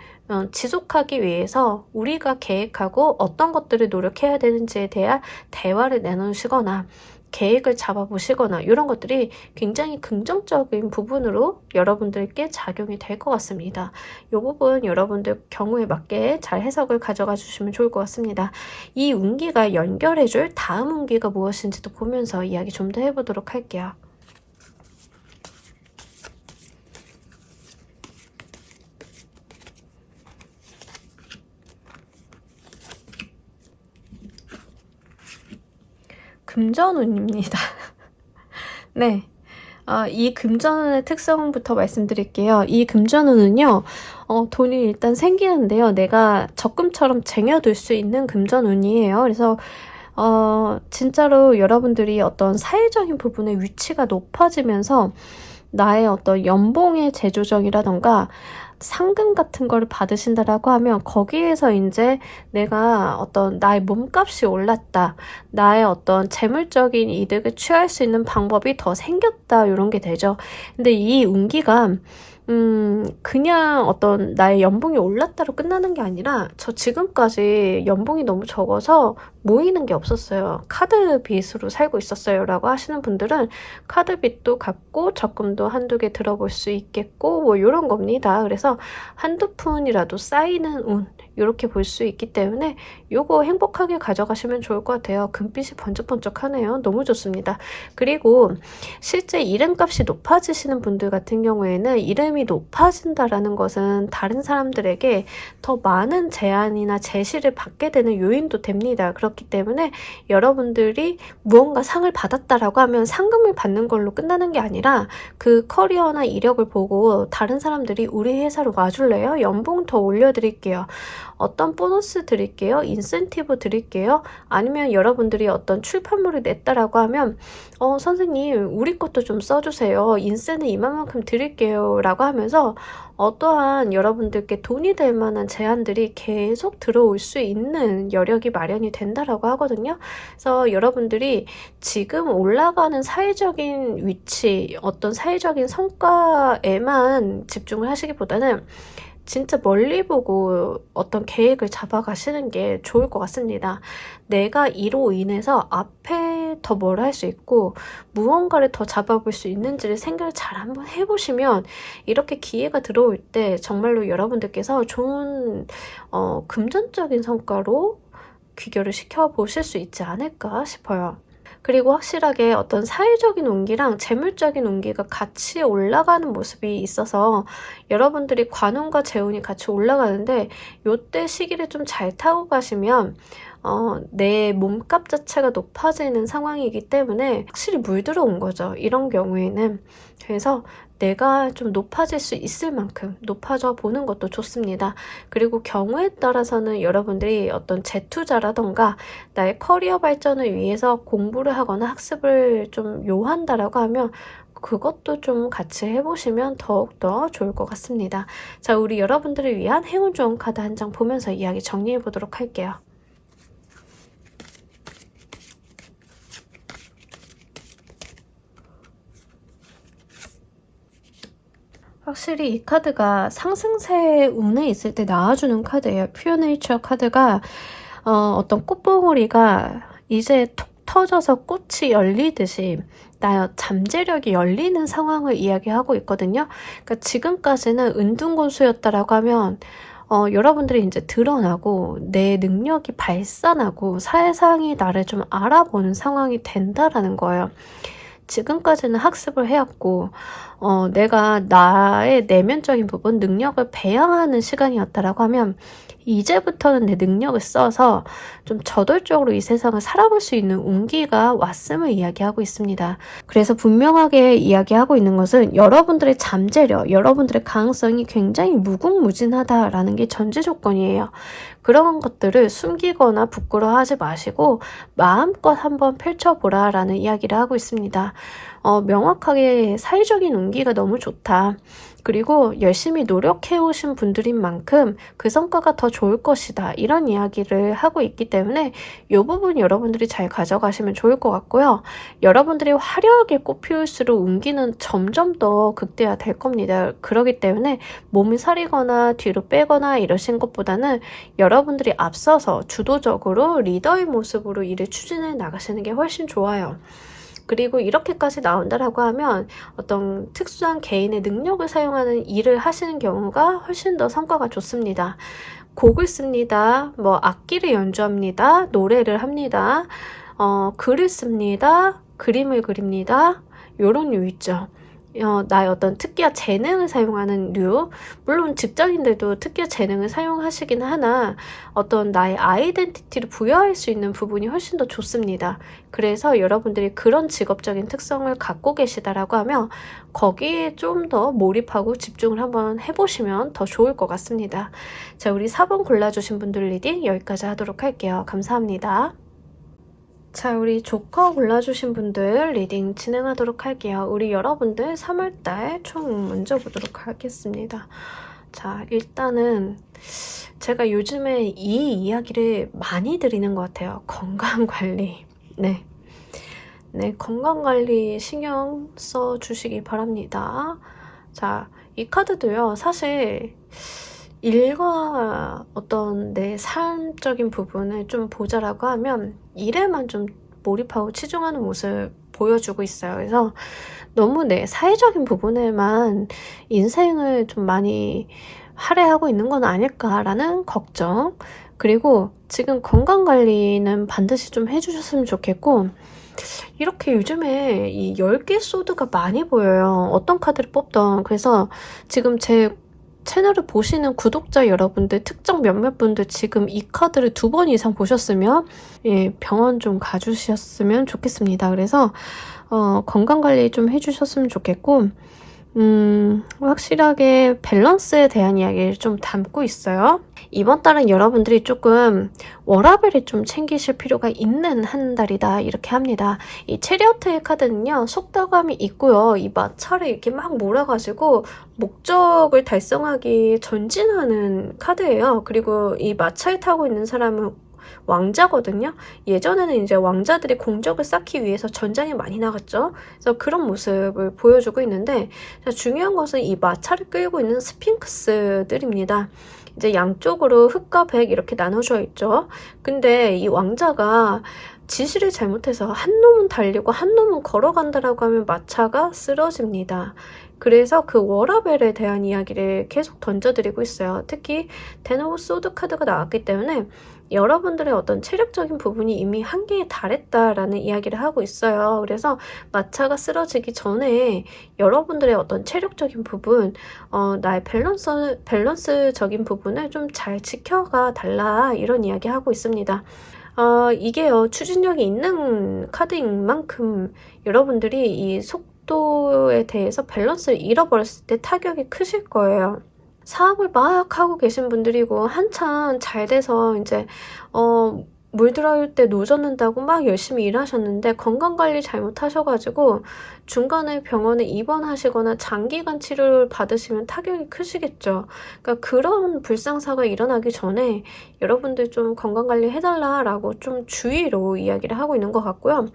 지속하기 위해서 우리가 계획하고 어떤 것들을 노력해야 되는지에 대한 대화를 나누시거나 계획을 잡아보시거나, 이런 것들이 굉장히 긍정적인 부분으로 여러분들께 작용이 될 것 같습니다. 이 부분 여러분들 경우에 맞게 잘 해석을 가져가 주시면 좋을 것 같습니다. 이 운기가 연결해줄 다음 운기가 무엇인지도 보면서 이야기 좀 더 해보도록 할게요. 금전운입니다. 네. 이 금전운의 특성부터 말씀드릴게요. 이 금전운은요, 돈이 일단 생기는데요. 내가 적금처럼 쟁여둘 수 있는 금전운이에요. 그래서 진짜로 여러분들이 어떤 사회적인 부분의 위치가 높아지면서 나의 어떤 연봉의 재조정이라던가 상금 같은 거를 받으신다라고 하면 거기에서 이제 내가 어떤 나의 몸값이 올랐다, 나의 어떤 재물적인 이득을 취할 수 있는 방법이 더 생겼다, 이런 게 되죠. 근데 이 운기가 그냥 어떤 나의 연봉이 올랐다로 끝나는 게 아니라, 저 지금까지 연봉이 너무 적어서 모이는 게 없었어요. 카드 빚으로 살고 있었어요 라고 하시는 분들은 카드 빚도 갚고 적금도 한두 개 들어볼 수 있겠고, 뭐 이런 겁니다. 그래서 한두 푼이라도 쌓이는 운, 이렇게 볼 수 있기 때문에 요거 행복하게 가져가시면 좋을 것 같아요. 금빛이 번쩍번쩍하네요. 너무 좋습니다. 그리고 실제 이름값이 높아지시는 분들 같은 경우에는 이름이 높아진다라는 것은 다른 사람들에게 더 많은 제안이나 제시를 받게 되는 요인도 됩니다. 그렇기 때문에 여러분들이 무언가 상을 받았다라고 하면 상금을 받는 걸로 끝나는 게 아니라 그 커리어나 이력을 보고 다른 사람들이 우리 회사로 와줄래요? 연봉 더 올려드릴게요. 어떤 보너스 드릴게요. 인센티브 드릴게요. 아니면 여러분들이 어떤 출판물을 냈다라고 하면 선생님 우리 것도 좀 써주세요. 인센은 이만큼 드릴게요 라고 하면서 어떠한 여러분들께 돈이 될 만한 제안들이 계속 들어올 수 있는 여력이 마련이 된다라고 하거든요. 그래서 여러분들이 지금 올라가는 사회적인 위치, 어떤 사회적인 성과에만 집중을 하시기보다는 진짜 멀리 보고 어떤 계획을 잡아가시는 게 좋을 것 같습니다. 내가 이로 인해서 앞에 더 뭘 할 수 있고 무언가를 더 잡아볼 수 있는지를 생각을 잘 한번 해보시면 이렇게 기회가 들어올 때 정말로 여러분들께서 좋은 금전적인 성과로 귀결을 시켜보실 수 있지 않을까 싶어요. 그리고 확실하게 어떤 사회적인 운기랑 재물적인 운기가 같이 올라가는 모습이 있어서 여러분들이 관운과 재운이 같이 올라가는데, 요때 시기를 좀 잘 타고 가시면 내 몸값 자체가 높아지는 상황이기 때문에 확실히 물들어온 거죠. 이런 경우에는. 그래서 내가 좀 높아질 수 있을 만큼 높아져 보는 것도 좋습니다. 그리고 경우에 따라서는 여러분들이 어떤 재투자라던가 나의 커리어 발전을 위해서 공부를 하거나 학습을 좀 요한다라고 하면 그것도 좀 같이 해보시면 더욱더 좋을 것 같습니다. 자, 우리 여러분들을 위한 행운 좋은 카드 한 장 보면서 이야기 정리해 보도록 할게요. 확실히 이 카드가 상승세 운에 있을 때 나와주는 카드예요. 퓨어 네이처 카드가 어떤 꽃봉오리가 이제 톡 터져서 꽃이 열리듯이 나의 잠재력이 열리는 상황을 이야기하고 있거든요. 그러니까 지금까지는 은둔곤수였다라고 하면 여러분들이 이제 드러나고 내 능력이 발산하고 세상이 나를 좀 알아보는 상황이 된다라는 거예요. 지금까지는 학습을 해왔고 내가 나의 내면적인 부분, 능력을 배양하는 시간이었다라고 하면 이제부터는 내 능력을 써서 좀 저돌적으로 이 세상을 살아볼 수 있는 운기가 왔음을 이야기하고 있습니다. 그래서 분명하게 이야기하고 있는 것은 여러분들의 잠재력, 여러분들의 가능성이 굉장히 무궁무진하다라는 게 전제 조건이에요. 그런 것들을 숨기거나 부끄러워하지 마시고 마음껏 한번 펼쳐보라 라는 이야기를 하고 있습니다. 명확하게 사회적인 운기가 너무 좋다. 그리고 열심히 노력해오신 분들인 만큼 그 성과가 더 좋을 것이다. 이런 이야기를 하고 있기 때문에 이 부분 여러분들이 잘 가져가시면 좋을 것 같고요. 여러분들이 화려하게 꽃피울수록 운기는 점점 더 극대화될 겁니다. 그렇기 때문에 몸을 사리거나 뒤로 빼거나 이러신 것보다는 여러분들이 앞서서 주도적으로 리더의 모습으로 일을 추진해 나가시는 게 훨씬 좋아요. 그리고 이렇게까지 나온다라고 하면 어떤 특수한 개인의 능력을 사용하는 일을 하시는 경우가 훨씬 더 성과가 좋습니다. 곡을 씁니다. 뭐 악기를 연주합니다. 노래를 합니다. 글을 씁니다. 그림을 그립니다. 요런 류 있죠. 나의 어떤 특기와 재능을 사용하는 류, 물론 직장인들도 특기와 재능을 사용하시긴 하나 어떤 나의 아이덴티티를 부여할 수 있는 부분이 훨씬 더 좋습니다. 그래서 여러분들이 그런 직업적인 특성을 갖고 계시다라고 하면 거기에 좀 더 몰입하고 집중을 한번 해보시면 더 좋을 것 같습니다. 자, 우리 4번 골라주신 분들 리딩 여기까지 하도록 할게요. 감사합니다. 자, 우리 조커 골라주신 분들 리딩 진행하도록 할게요. 우리 여러분들 3월달 총 먼저 보도록 하겠습니다. 자, 일단은 제가 요즘에 이 이야기를 많이 드리는 것 같아요. 건강관리. 네, 건강관리 신경 써주시기 바랍니다. 자, 이 카드도요, 사실 일과 어떤 내 삶적인 부분을 좀 보자라고 하면 일에만 좀 몰입하고 치중하는 모습을 보여주고 있어요. 그래서 너무 내 사회적인 부분에만 인생을 좀 많이 할애하고 있는 건 아닐까라는 걱정. 그리고 지금 건강관리는 반드시 좀 해주셨으면 좋겠고, 이렇게 요즘에 이 10개 소드가 많이 보여요. 어떤 카드를 뽑던. 그래서 지금 제 채널을 보시는 구독자 여러분들, 특정 몇몇 분들 지금 이 카드를 2번 이상 보셨으면 병원 좀 가주셨으면 좋겠습니다. 그래서 건강관리 좀 해주셨으면 좋겠고, 확실하게 밸런스에 대한 이야기를 좀 담고 있어요. 이번 달은 여러분들이 조금 워라밸을 좀 챙기실 필요가 있는 한 달이다 이렇게 합니다. 이 체리어트의 카드는요, 속도감이 있고요. 이 마차를 이렇게 막 몰아가지고 목적을 달성하기 전진하는 카드예요. 그리고 이 마차에 타고 있는 사람은 왕자거든요. 예전에는 이제 왕자들이 공적을 쌓기 위해서 전장에 많이 나갔죠. 그래서 그런 모습을 보여주고 있는데, 중요한 것은 이 마차를 끌고 있는 스핑크스들입니다. 이제 양쪽으로 흑과 백 이렇게 나눠져 있죠. 근데 이 왕자가 지시를 잘못해서 한 놈은 달리고 한 놈은 걸어간다라고 하면 마차가 쓰러집니다. 그래서 그 워라벨에 대한 이야기를 계속 던져드리고 있어요. 특히 데노브 소드 카드가 나왔기 때문에 여러분들의 어떤 체력적인 부분이 이미 한계에 달했다라는 이야기를 하고 있어요. 그래서 마차가 쓰러지기 전에 여러분들의 어떤 체력적인 부분, 나의 밸런스적인 부분을 좀 잘 지켜가 달라, 이런 이야기 하고 있습니다. 이게요, 추진력이 있는 카드인 만큼 여러분들이 이 속도에 대해서 밸런스를 잃어버렸을 때 타격이 크실 거예요. 사업을 막 하고 계신 분들이고 한참 잘 돼서 이제 물 들어올 때 노젓는다고 막 열심히 일하셨는데 건강관리 잘못하셔가지고 중간에 병원에 입원하시거나 장기간 치료를 받으시면 타격이 크시겠죠. 그러니까 그런 불상사가 일어나기 전에 여러분들 좀 건강관리 해달라라고 좀 주의로 이야기를 하고 있는 것 같고요.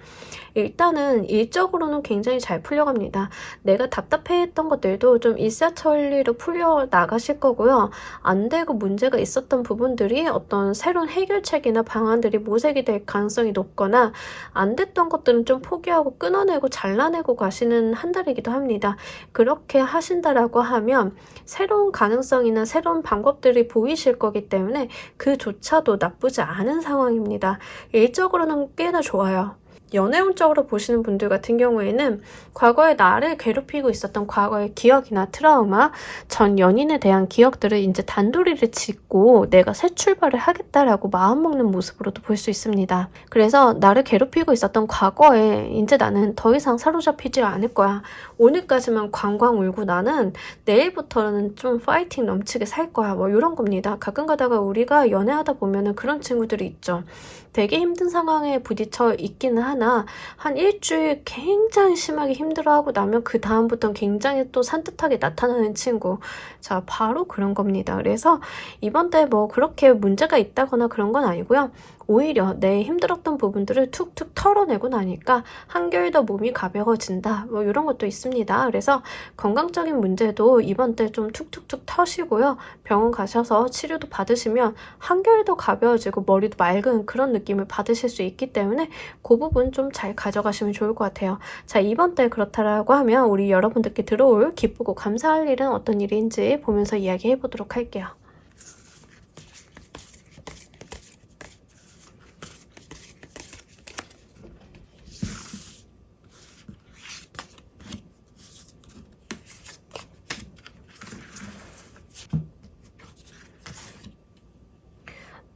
일단은 일적으로는 굉장히 잘 풀려갑니다. 내가 답답해했던 것들도 좀 일사천리로 풀려 나가실 거고요. 안 되고 문제가 있었던 부분들이 어떤 새로운 해결책이나 방안들이 모색이 될 가능성이 높거나 안 됐던 것들은 좀 포기하고 끊어내고 잘라내고 가시는 한 달이기도 합니다. 그렇게 하신다라고 하면 새로운 가능성이나 새로운 방법들이 보이실 거기 때문에 그조차도 나쁘지 않은 상황입니다. 일적으로는 꽤나 좋아요. 연애운적으로 보시는 분들 같은 경우에는 과거에 나를 괴롭히고 있었던 과거의 기억이나 트라우마, 전 연인에 대한 기억들을 이제 단도리를 짓고 내가 새 출발을 하겠다라고 마음먹는 모습으로도 볼 수 있습니다. 그래서 나를 괴롭히고 있었던 과거에 이제 나는 더 이상 사로잡히지 않을 거야. 오늘까지만 광광 울고 나는 내일부터는 좀 파이팅 넘치게 살 거야. 뭐 이런 겁니다. 가끔 가다가 우리가 연애하다 보면은 그런 친구들이 있죠. 되게 힘든 상황에 부딪혀 있기는 하나 한 일주일 굉장히 심하게 힘들어하고 나면 그 다음부터는 굉장히 또 산뜻하게 나타나는 친구. 자, 바로 그런 겁니다. 그래서 이번 달 뭐 그렇게 문제가 있다거나 그런 건 아니고요. 오히려 내 힘들었던 부분들을 툭툭 털어내고 나니까 한결 더 몸이 가벼워진다. 뭐 이런 것도 있습니다. 그래서 건강적인 문제도 이번 달 좀 툭툭툭 터시고요. 병원 가셔서 치료도 받으시면 한결 더 가벼워지고 머리도 맑은 그런 느낌을 받으실 수 있기 때문에 그 부분 좀 잘 가져가시면 좋을 것 같아요. 자, 이번 달 그렇다라고 하면 우리 여러분들께 들어올 기쁘고 감사할 일은 어떤 일인지 보면서 이야기해 보도록 할게요.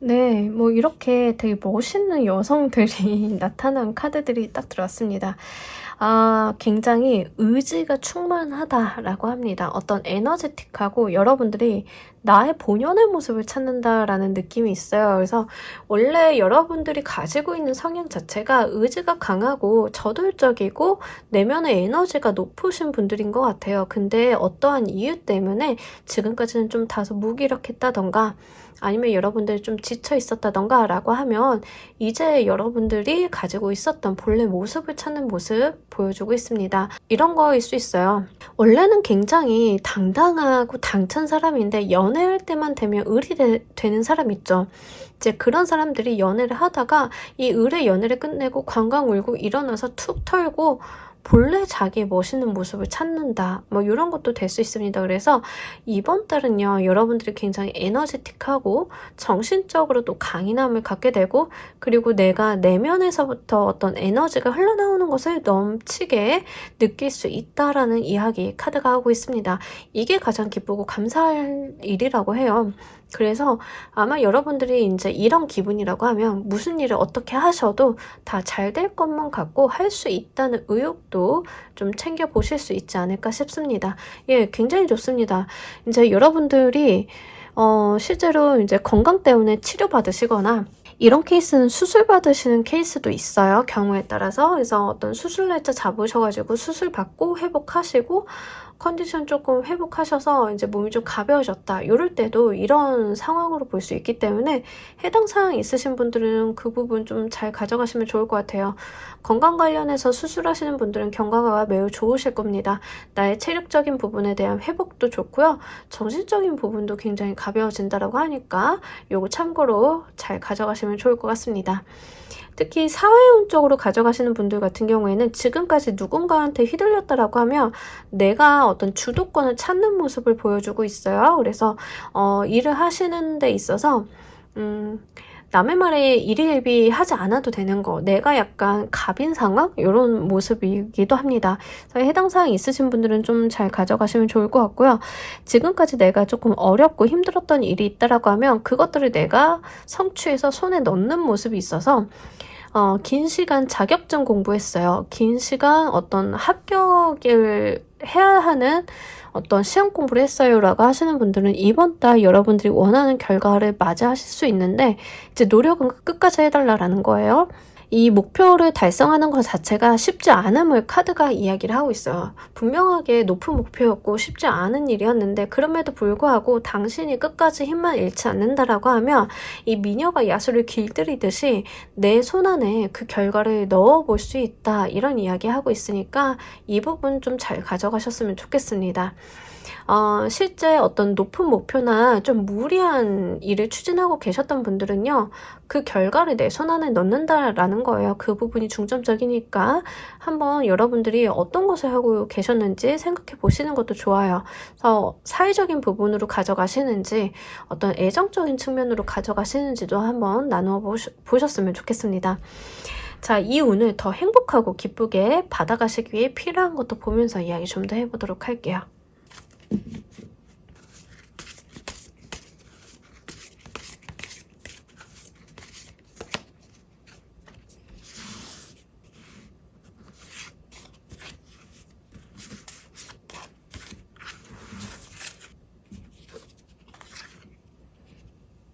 네, 뭐 이렇게 되게 멋있는 여성들이 나타난 카드들이 딱 들어왔습니다. 굉장히 의지가 충만하다라고 합니다. 어떤 에너제틱하고 여러분들이 나의 본연의 모습을 찾는다라는 느낌이 있어요. 그래서 원래 여러분들이 가지고 있는 성향 자체가 의지가 강하고 저돌적이고 내면의 에너지가 높으신 분들인 것 같아요. 근데 어떠한 이유 때문에 지금까지는 좀 다소 무기력했다던가 아니면 여러분들이 좀 지쳐 있었다던가 라고 하면 이제 여러분들이 가지고 있었던 본래 모습을 찾는 모습 보여주고 있습니다. 이런 거일 수 있어요. 원래는 굉장히 당당하고 당찬 사람인데 연애할 때만 되면 을이 되는 사람 있죠. 이제 그런 사람들이 연애를 하다가 이 을의 연애를 끝내고 관광 울고 일어나서 툭 털고 본래 자기의 멋있는 모습을 찾는다. 뭐 이런 것도 될 수 있습니다. 그래서 이번 달은요. 여러분들이 굉장히 에너지틱하고 정신적으로도 강인함을 갖게 되고 그리고 내가 내면에서부터 어떤 에너지가 흘러나오는 것을 넘치게 느낄 수 있다라는 이야기 카드가 하고 있습니다. 이게 가장 기쁘고 감사할 일이라고 해요. 그래서 아마 여러분들이 이제 이런 기분이라고 하면 무슨 일을 어떻게 하셔도 다 잘 될 것만 같고 할 수 있다는 의욕도 좀 챙겨보실 수 있지 않을까 싶습니다. 예, 굉장히 좋습니다. 이제 여러분들이 실제로 이제 건강 때문에 치료받으시거나 이런 케이스는 수술 받으시는 케이스도 있어요. 경우에 따라서. 그래서 어떤 수술 날짜 잡으셔가지고 수술 받고 회복하시고 컨디션 조금 회복하셔서 이제 몸이 좀 가벼워졌다. 이럴 때도 이런 상황으로 볼 수 있기 때문에 해당 사항 있으신 분들은 그 부분 좀 잘 가져가시면 좋을 것 같아요. 건강 관련해서 수술하시는 분들은 경과가 매우 좋으실 겁니다. 나의 체력적인 부분에 대한 회복도 좋고요. 정신적인 부분도 굉장히 가벼워진다라고 하니까 요거 참고로 잘 가져가시면 좋을 것 같습니다. 특히 사회운 쪽으로 가져가시는 분들 같은 경우에는 지금까지 누군가한테 휘둘렸다라고 하면 내가 어떤 주도권을 찾는 모습을 보여주고 있어요. 그래서 일을 하시는 데 있어서 남의 말에 일희일비하지 않아도 되는 거, 내가 약간 갑인 상황? 이런 모습이기도 합니다. 그래서 해당 사항 있으신 분들은 좀 잘 가져가시면 좋을 것 같고요. 지금까지 내가 조금 어렵고 힘들었던 일이 있다라고 하면 그것들을 내가 성취해서 손에 넣는 모습이 있어서 긴 시간 자격증 공부했어요. 긴 시간 어떤 합격을 해야 하는 어떤 시험 공부를 했어요라고 하시는 분들은 이번 달 여러분들이 원하는 결과를 맞이하실 수 있는데 이제 노력은 끝까지 해달라는 거예요. 이 목표를 달성하는 것 자체가 쉽지 않음을 카드가 이야기를 하고 있어요. 분명하게 높은 목표였고 쉽지 않은 일이었는데 그럼에도 불구하고 당신이 끝까지 힘만 잃지 않는다라고 하면 이 미녀가 야수를 길들이듯이 내 손안에 그 결과를 넣어볼 수 있다, 이런 이야기 하고 있으니까 이 부분 좀 잘 가져가셨으면 좋겠습니다. 실제 어떤 높은 목표나 좀 무리한 일을 추진하고 계셨던 분들은요, 그 결과를 내 손안에 넣는다라는 거예요. 그 부분이 중점적이니까 한번 여러분들이 어떤 것을 하고 계셨는지 생각해 보시는 것도 좋아요. 그래서 사회적인 부분으로 가져가시는지 어떤 애정적인 측면으로 가져가시는지도 한번 나누어 보셨으면 좋겠습니다. 자, 이 운을 더 행복하고 기쁘게 받아가시기 위해 필요한 것도 보면서 이야기 좀 더 해보도록 할게요.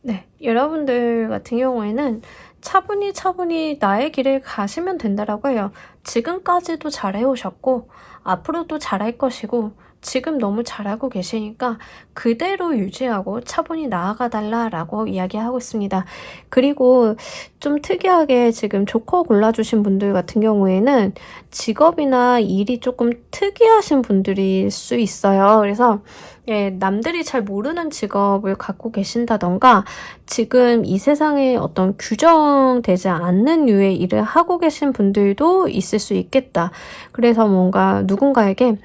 네, 여러분들 같은 경우에는 차분히 나의 길을 가시면 된다라고 해요. 지금까지도 잘해오셨고 앞으로도 잘할 것이고 지금 너무 잘하고 계시니까 그대로 유지하고 차분히 나아가 달라라고 이야기하고 있습니다. 그리고 좀 특이하게 지금 조커 골라주신 분들 같은 경우에는 직업이나 일이 조금 특이하신 분들일 수 있어요. 그래서 예, 남들이 잘 모르는 직업을 갖고 계신다던가 지금 이 세상에 어떤 규정되지 않는 류의 일을 하고 계신 분들도 있을 수 있겠다. 그래서 뭔가 누군가에게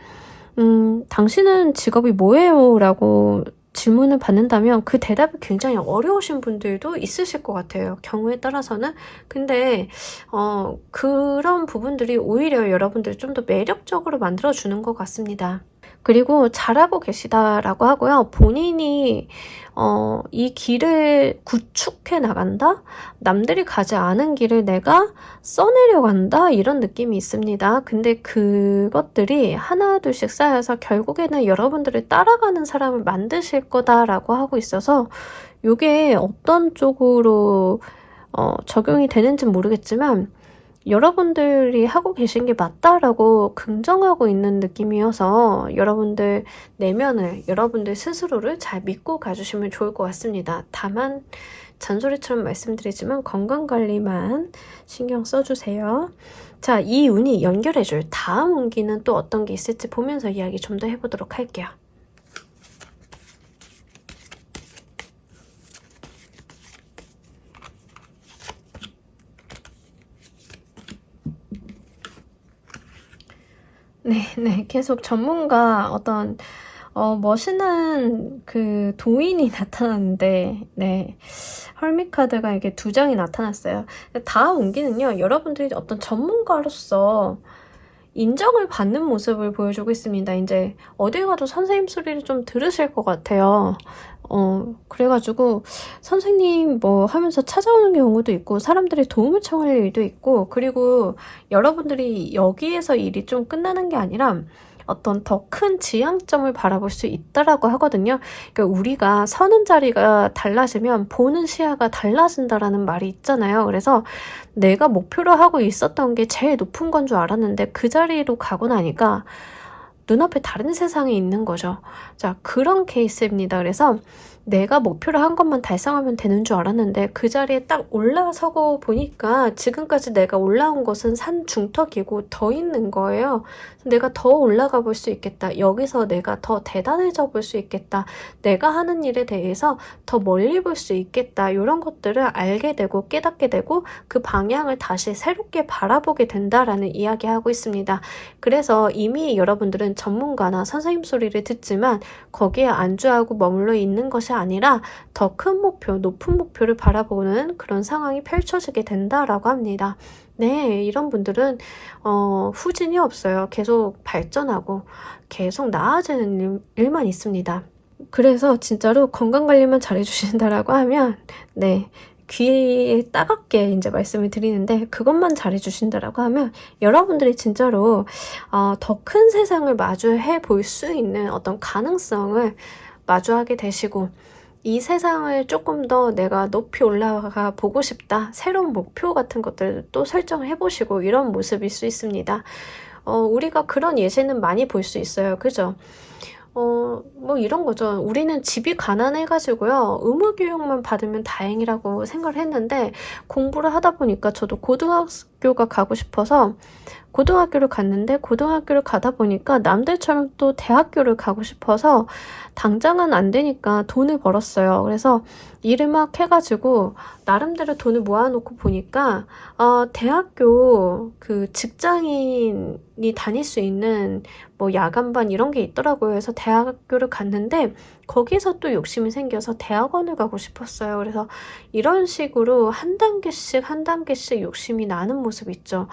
당신은 직업이 뭐예요? 라고 질문을 받는다면 그 대답이 굉장히 어려우신 분들도 있으실 것 같아요. 경우에 따라서는. 근데 그런 부분들이 오히려 여러분들을 좀 더 매력적으로 만들어주는 것 같습니다. 그리고 잘하고 계시다라고 하고요. 본인이 이 길을 구축해 나간다? 남들이 가지 않은 길을 내가 써내려 간다? 이런 느낌이 있습니다. 근데 그것들이 하나 둘씩 쌓여서 결국에는 여러분들을 따라가는 사람을 만드실 거다라고 하고 있어서 이게 어떤 쪽으로 적용이 되는지는 모르겠지만 여러분들이 하고 계신 게 맞다라고 긍정하고 있는 느낌이어서 여러분들 내면을, 여러분들 스스로를 잘 믿고 가주시면 좋을 것 같습니다. 다만 잔소리처럼 말씀드리지만 건강관리만 신경 써주세요. 자, 이 운이 연결해줄 다음 운기는 또 어떤 게 있을지 보면서 이야기 좀 더 해보도록 할게요. 네. 계속 전문가 어떤 멋있는 그 도인이 나타났는데, 네. 헐밋 카드가 이게 2장이 나타났어요. 다음 운기는요, 여러분들이 어떤 전문가로서 인정을 받는 모습을 보여주고 있습니다. 이제 어딜 가도 선생님 소리를 좀 들으실 것 같아요. 그래가지고 선생님 뭐 하면서 찾아오는 경우도 있고 사람들이 도움을 청할 일도 있고, 그리고 여러분들이 여기에서 일이 좀 끝나는 게 아니라 어떤 더 큰 지향점을 바라볼 수 있다라고 하거든요. 그러니까 우리가 서는 자리가 달라지면 보는 시야가 달라진다라는 말이 있잖아요. 그래서 내가 목표로 하고 있었던 게 제일 높은 건 줄 알았는데 그 자리로 가고 나니까 눈앞에 다른 세상이 있는 거죠. 자, 그런 케이스입니다. 그래서 내가 목표를 한 것만 달성하면 되는 줄 알았는데 그 자리에 딱 올라서고 보니까 지금까지 내가 올라온 것은 산 중턱이고 더 있는 거예요. 내가 더 올라가 볼 수 있겠다. 여기서 내가 더 대단해져 볼 수 있겠다. 내가 하는 일에 대해서 더 멀리 볼 수 있겠다. 이런 것들을 알게 되고 깨닫게 되고 그 방향을 다시 새롭게 바라보게 된다라는 이야기하고 있습니다. 그래서 이미 여러분들은 전문가나 선생님 소리를 듣지만 거기에 안주하고 머물러 있는 것이 아니라 더 큰 목표, 높은 목표를 바라보는 그런 상황이 펼쳐지게 된다라고 합니다. 네, 이런 분들은 후진이 없어요. 계속 발전하고 계속 나아지는 일만 있습니다. 그래서 진짜로 건강관리만 잘해주신다라고 하면 네, 귀에 따갑게 이제 말씀을 드리는데 그것만 잘해주신다라고 하면 여러분들이 진짜로 더 큰 세상을 마주해 볼 수 있는 어떤 가능성을 마주하게 되시고 이 세상을 조금 더 내가 높이 올라가 보고 싶다. 새로운 목표 같은 것들을 또 설정을 해보시고 이런 모습일 수 있습니다. 우리가 그런 예시는 많이 볼 수 있어요. 그죠? 뭐 이런 거죠. 우리는 집이 가난해가지고요. 의무교육만 받으면 다행이라고 생각을 했는데 공부를 하다 보니까 저도 고등학교가 가고 싶어서 고등학교를 갔는데 고등학교를 가다 보니까 남들처럼 또 대학교를 가고 싶어서 당장은 안 되니까 돈을 벌었어요. 그래서 일을 막 해가지고 나름대로 돈을 모아놓고 보니까 대학교 그 직장인이 다닐 수 있는 뭐 야간반 이런 게 있더라고요. 그래서 대학교를 갔는데 거기서 또 욕심이 생겨서 대학원을 가고 싶었어요. 그래서 이런 식으로 한 단계씩 욕심이 나는 모습 있죠.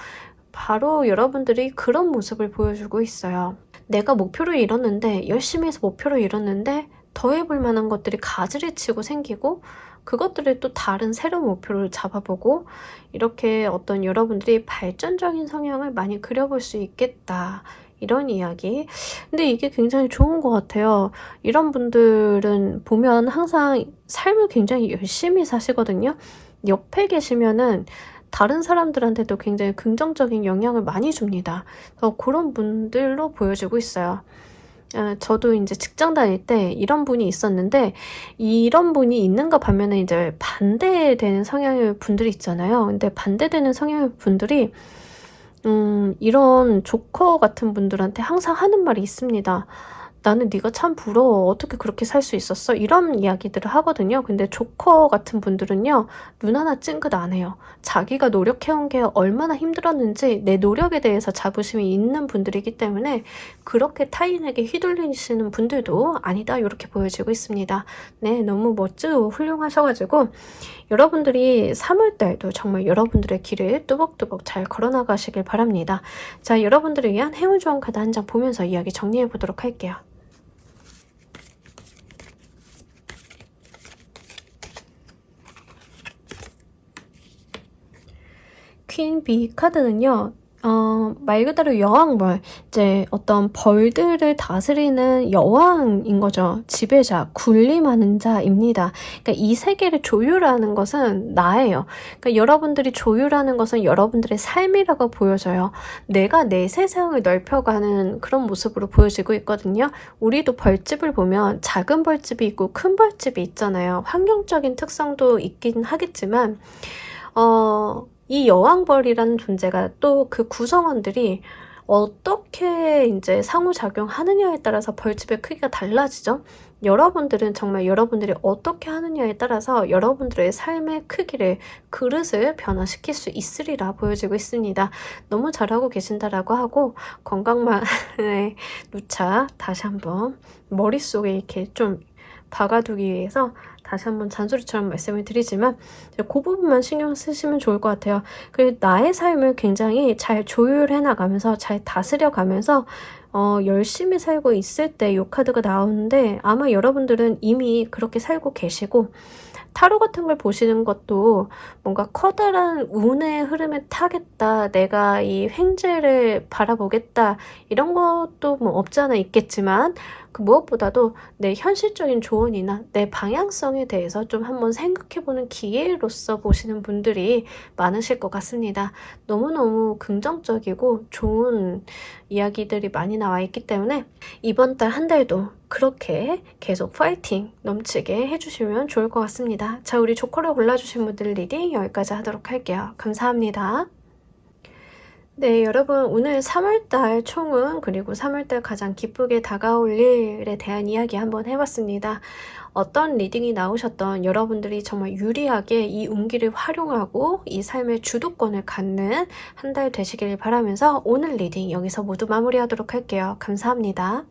바로 여러분들이 그런 모습을 보여주고 있어요. 내가 목표를 이뤘는데 열심히 해서 목표를 이뤘는데 더 해볼 만한 것들이 가지를 치고 생기고 그것들을 또 다른 새로운 목표를 잡아보고 이렇게 어떤 여러분들이 발전적인 성향을 많이 그려볼 수 있겠다. 이런 이야기. 근데 이게 굉장히 좋은 것 같아요. 이런 분들은 보면 항상 삶을 굉장히 열심히 사시거든요. 옆에 계시면은 다른 사람들한테도 굉장히 긍정적인 영향을 많이 줍니다. 그래서 그런 분들로 보여지고 있어요. 저도 이제 직장 다닐 때 이런 분이 있었는데 이런 분이 있는가 반면에 이제 반대되는 성향의 분들이 있잖아요. 근데 반대되는 성향의 분들이 이런 조커 같은 분들한테 항상 하는 말이 있습니다. 나는 네가 참 부러워. 어떻게 그렇게 살 수 있었어? 이런 이야기들을 하거든요. 근데 조커 같은 분들은요. 눈 하나 찡긋 안 해요. 자기가 노력해온 게 얼마나 힘들었는지 내 노력에 대해서 자부심이 있는 분들이기 때문에 그렇게 타인에게 휘둘리시는 분들도 아니다. 이렇게 보여지고 있습니다. 네, 너무 멋지고 훌륭하셔가지고 여러분들이 3월달도 정말 여러분들의 길을 뚜벅뚜벅 잘 걸어나가시길 바랍니다. 자, 여러분들을 위한 행운 조언 카드 한 장 보면서 이야기 정리해 보도록 할게요. 퀸 비 카드는요. 말 그대로 여왕벌, 이제 어떤 벌들을 다스리는 여왕인 거죠. 지배자, 군림하는 자입니다. 그러니까 이 세계를 조율하는 것은 나예요. 그러니까 여러분들이 조율하는 것은 여러분들의 삶이라고 보여져요. 내가 내 세상을 넓혀가는 그런 모습으로 보여지고 있거든요. 우리도 벌집을 보면 작은 벌집이 있고 큰 벌집이 있잖아요. 환경적인 특성도 있긴 하겠지만 이 여왕벌이라는 존재가 또 그 구성원들이 어떻게 이제 상호작용하느냐에 따라서 벌집의 크기가 달라지죠. 여러분들은 정말 여러분들이 어떻게 하느냐에 따라서 여러분들의 삶의 크기를, 그릇을 변화시킬 수 있으리라 보여지고 있습니다. 너무 잘하고 계신다라고 하고 건강만 누차 다시 한번 머릿속에 이렇게 좀 박아두기 위해서 다시 한번 잔소리처럼 말씀을 드리지만 그 부분만 신경 쓰시면 좋을 것 같아요. 그리고 나의 삶을 굉장히 잘 조율해 나가면서 잘 다스려 가면서 열심히 살고 있을 때 이 카드가 나오는데 아마 여러분들은 이미 그렇게 살고 계시고 타로 같은 걸 보시는 것도 뭔가 커다란 운의 흐름에 타겠다, 내가 이 횡재를 바라보겠다 이런 것도 뭐 없지 않아 있겠지만 그 무엇보다도 내 현실적인 조언이나 내 방향성에 대해서 좀 한번 생각해보는 기회로서 보시는 분들이 많으실 것 같습니다. 너무너무 긍정적이고 좋은 이야기들이 많이 나와 있기 때문에 이번 달 한 달도 그렇게 계속 파이팅 넘치게 해주시면 좋을 것 같습니다. 자, 우리 조커를 골라주신 분들 리딩 여기까지 하도록 할게요. 감사합니다. 네, 여러분 오늘 3월달 총운 그리고 3월달 가장 기쁘게 다가올 일에 대한 이야기 한번 해봤습니다. 어떤 리딩이 나오셨던 여러분들이 정말 유리하게 이 운기를 활용하고 이 삶의 주도권을 갖는 한 달 되시길 바라면서 오늘 리딩 여기서 모두 마무리하도록 할게요. 감사합니다.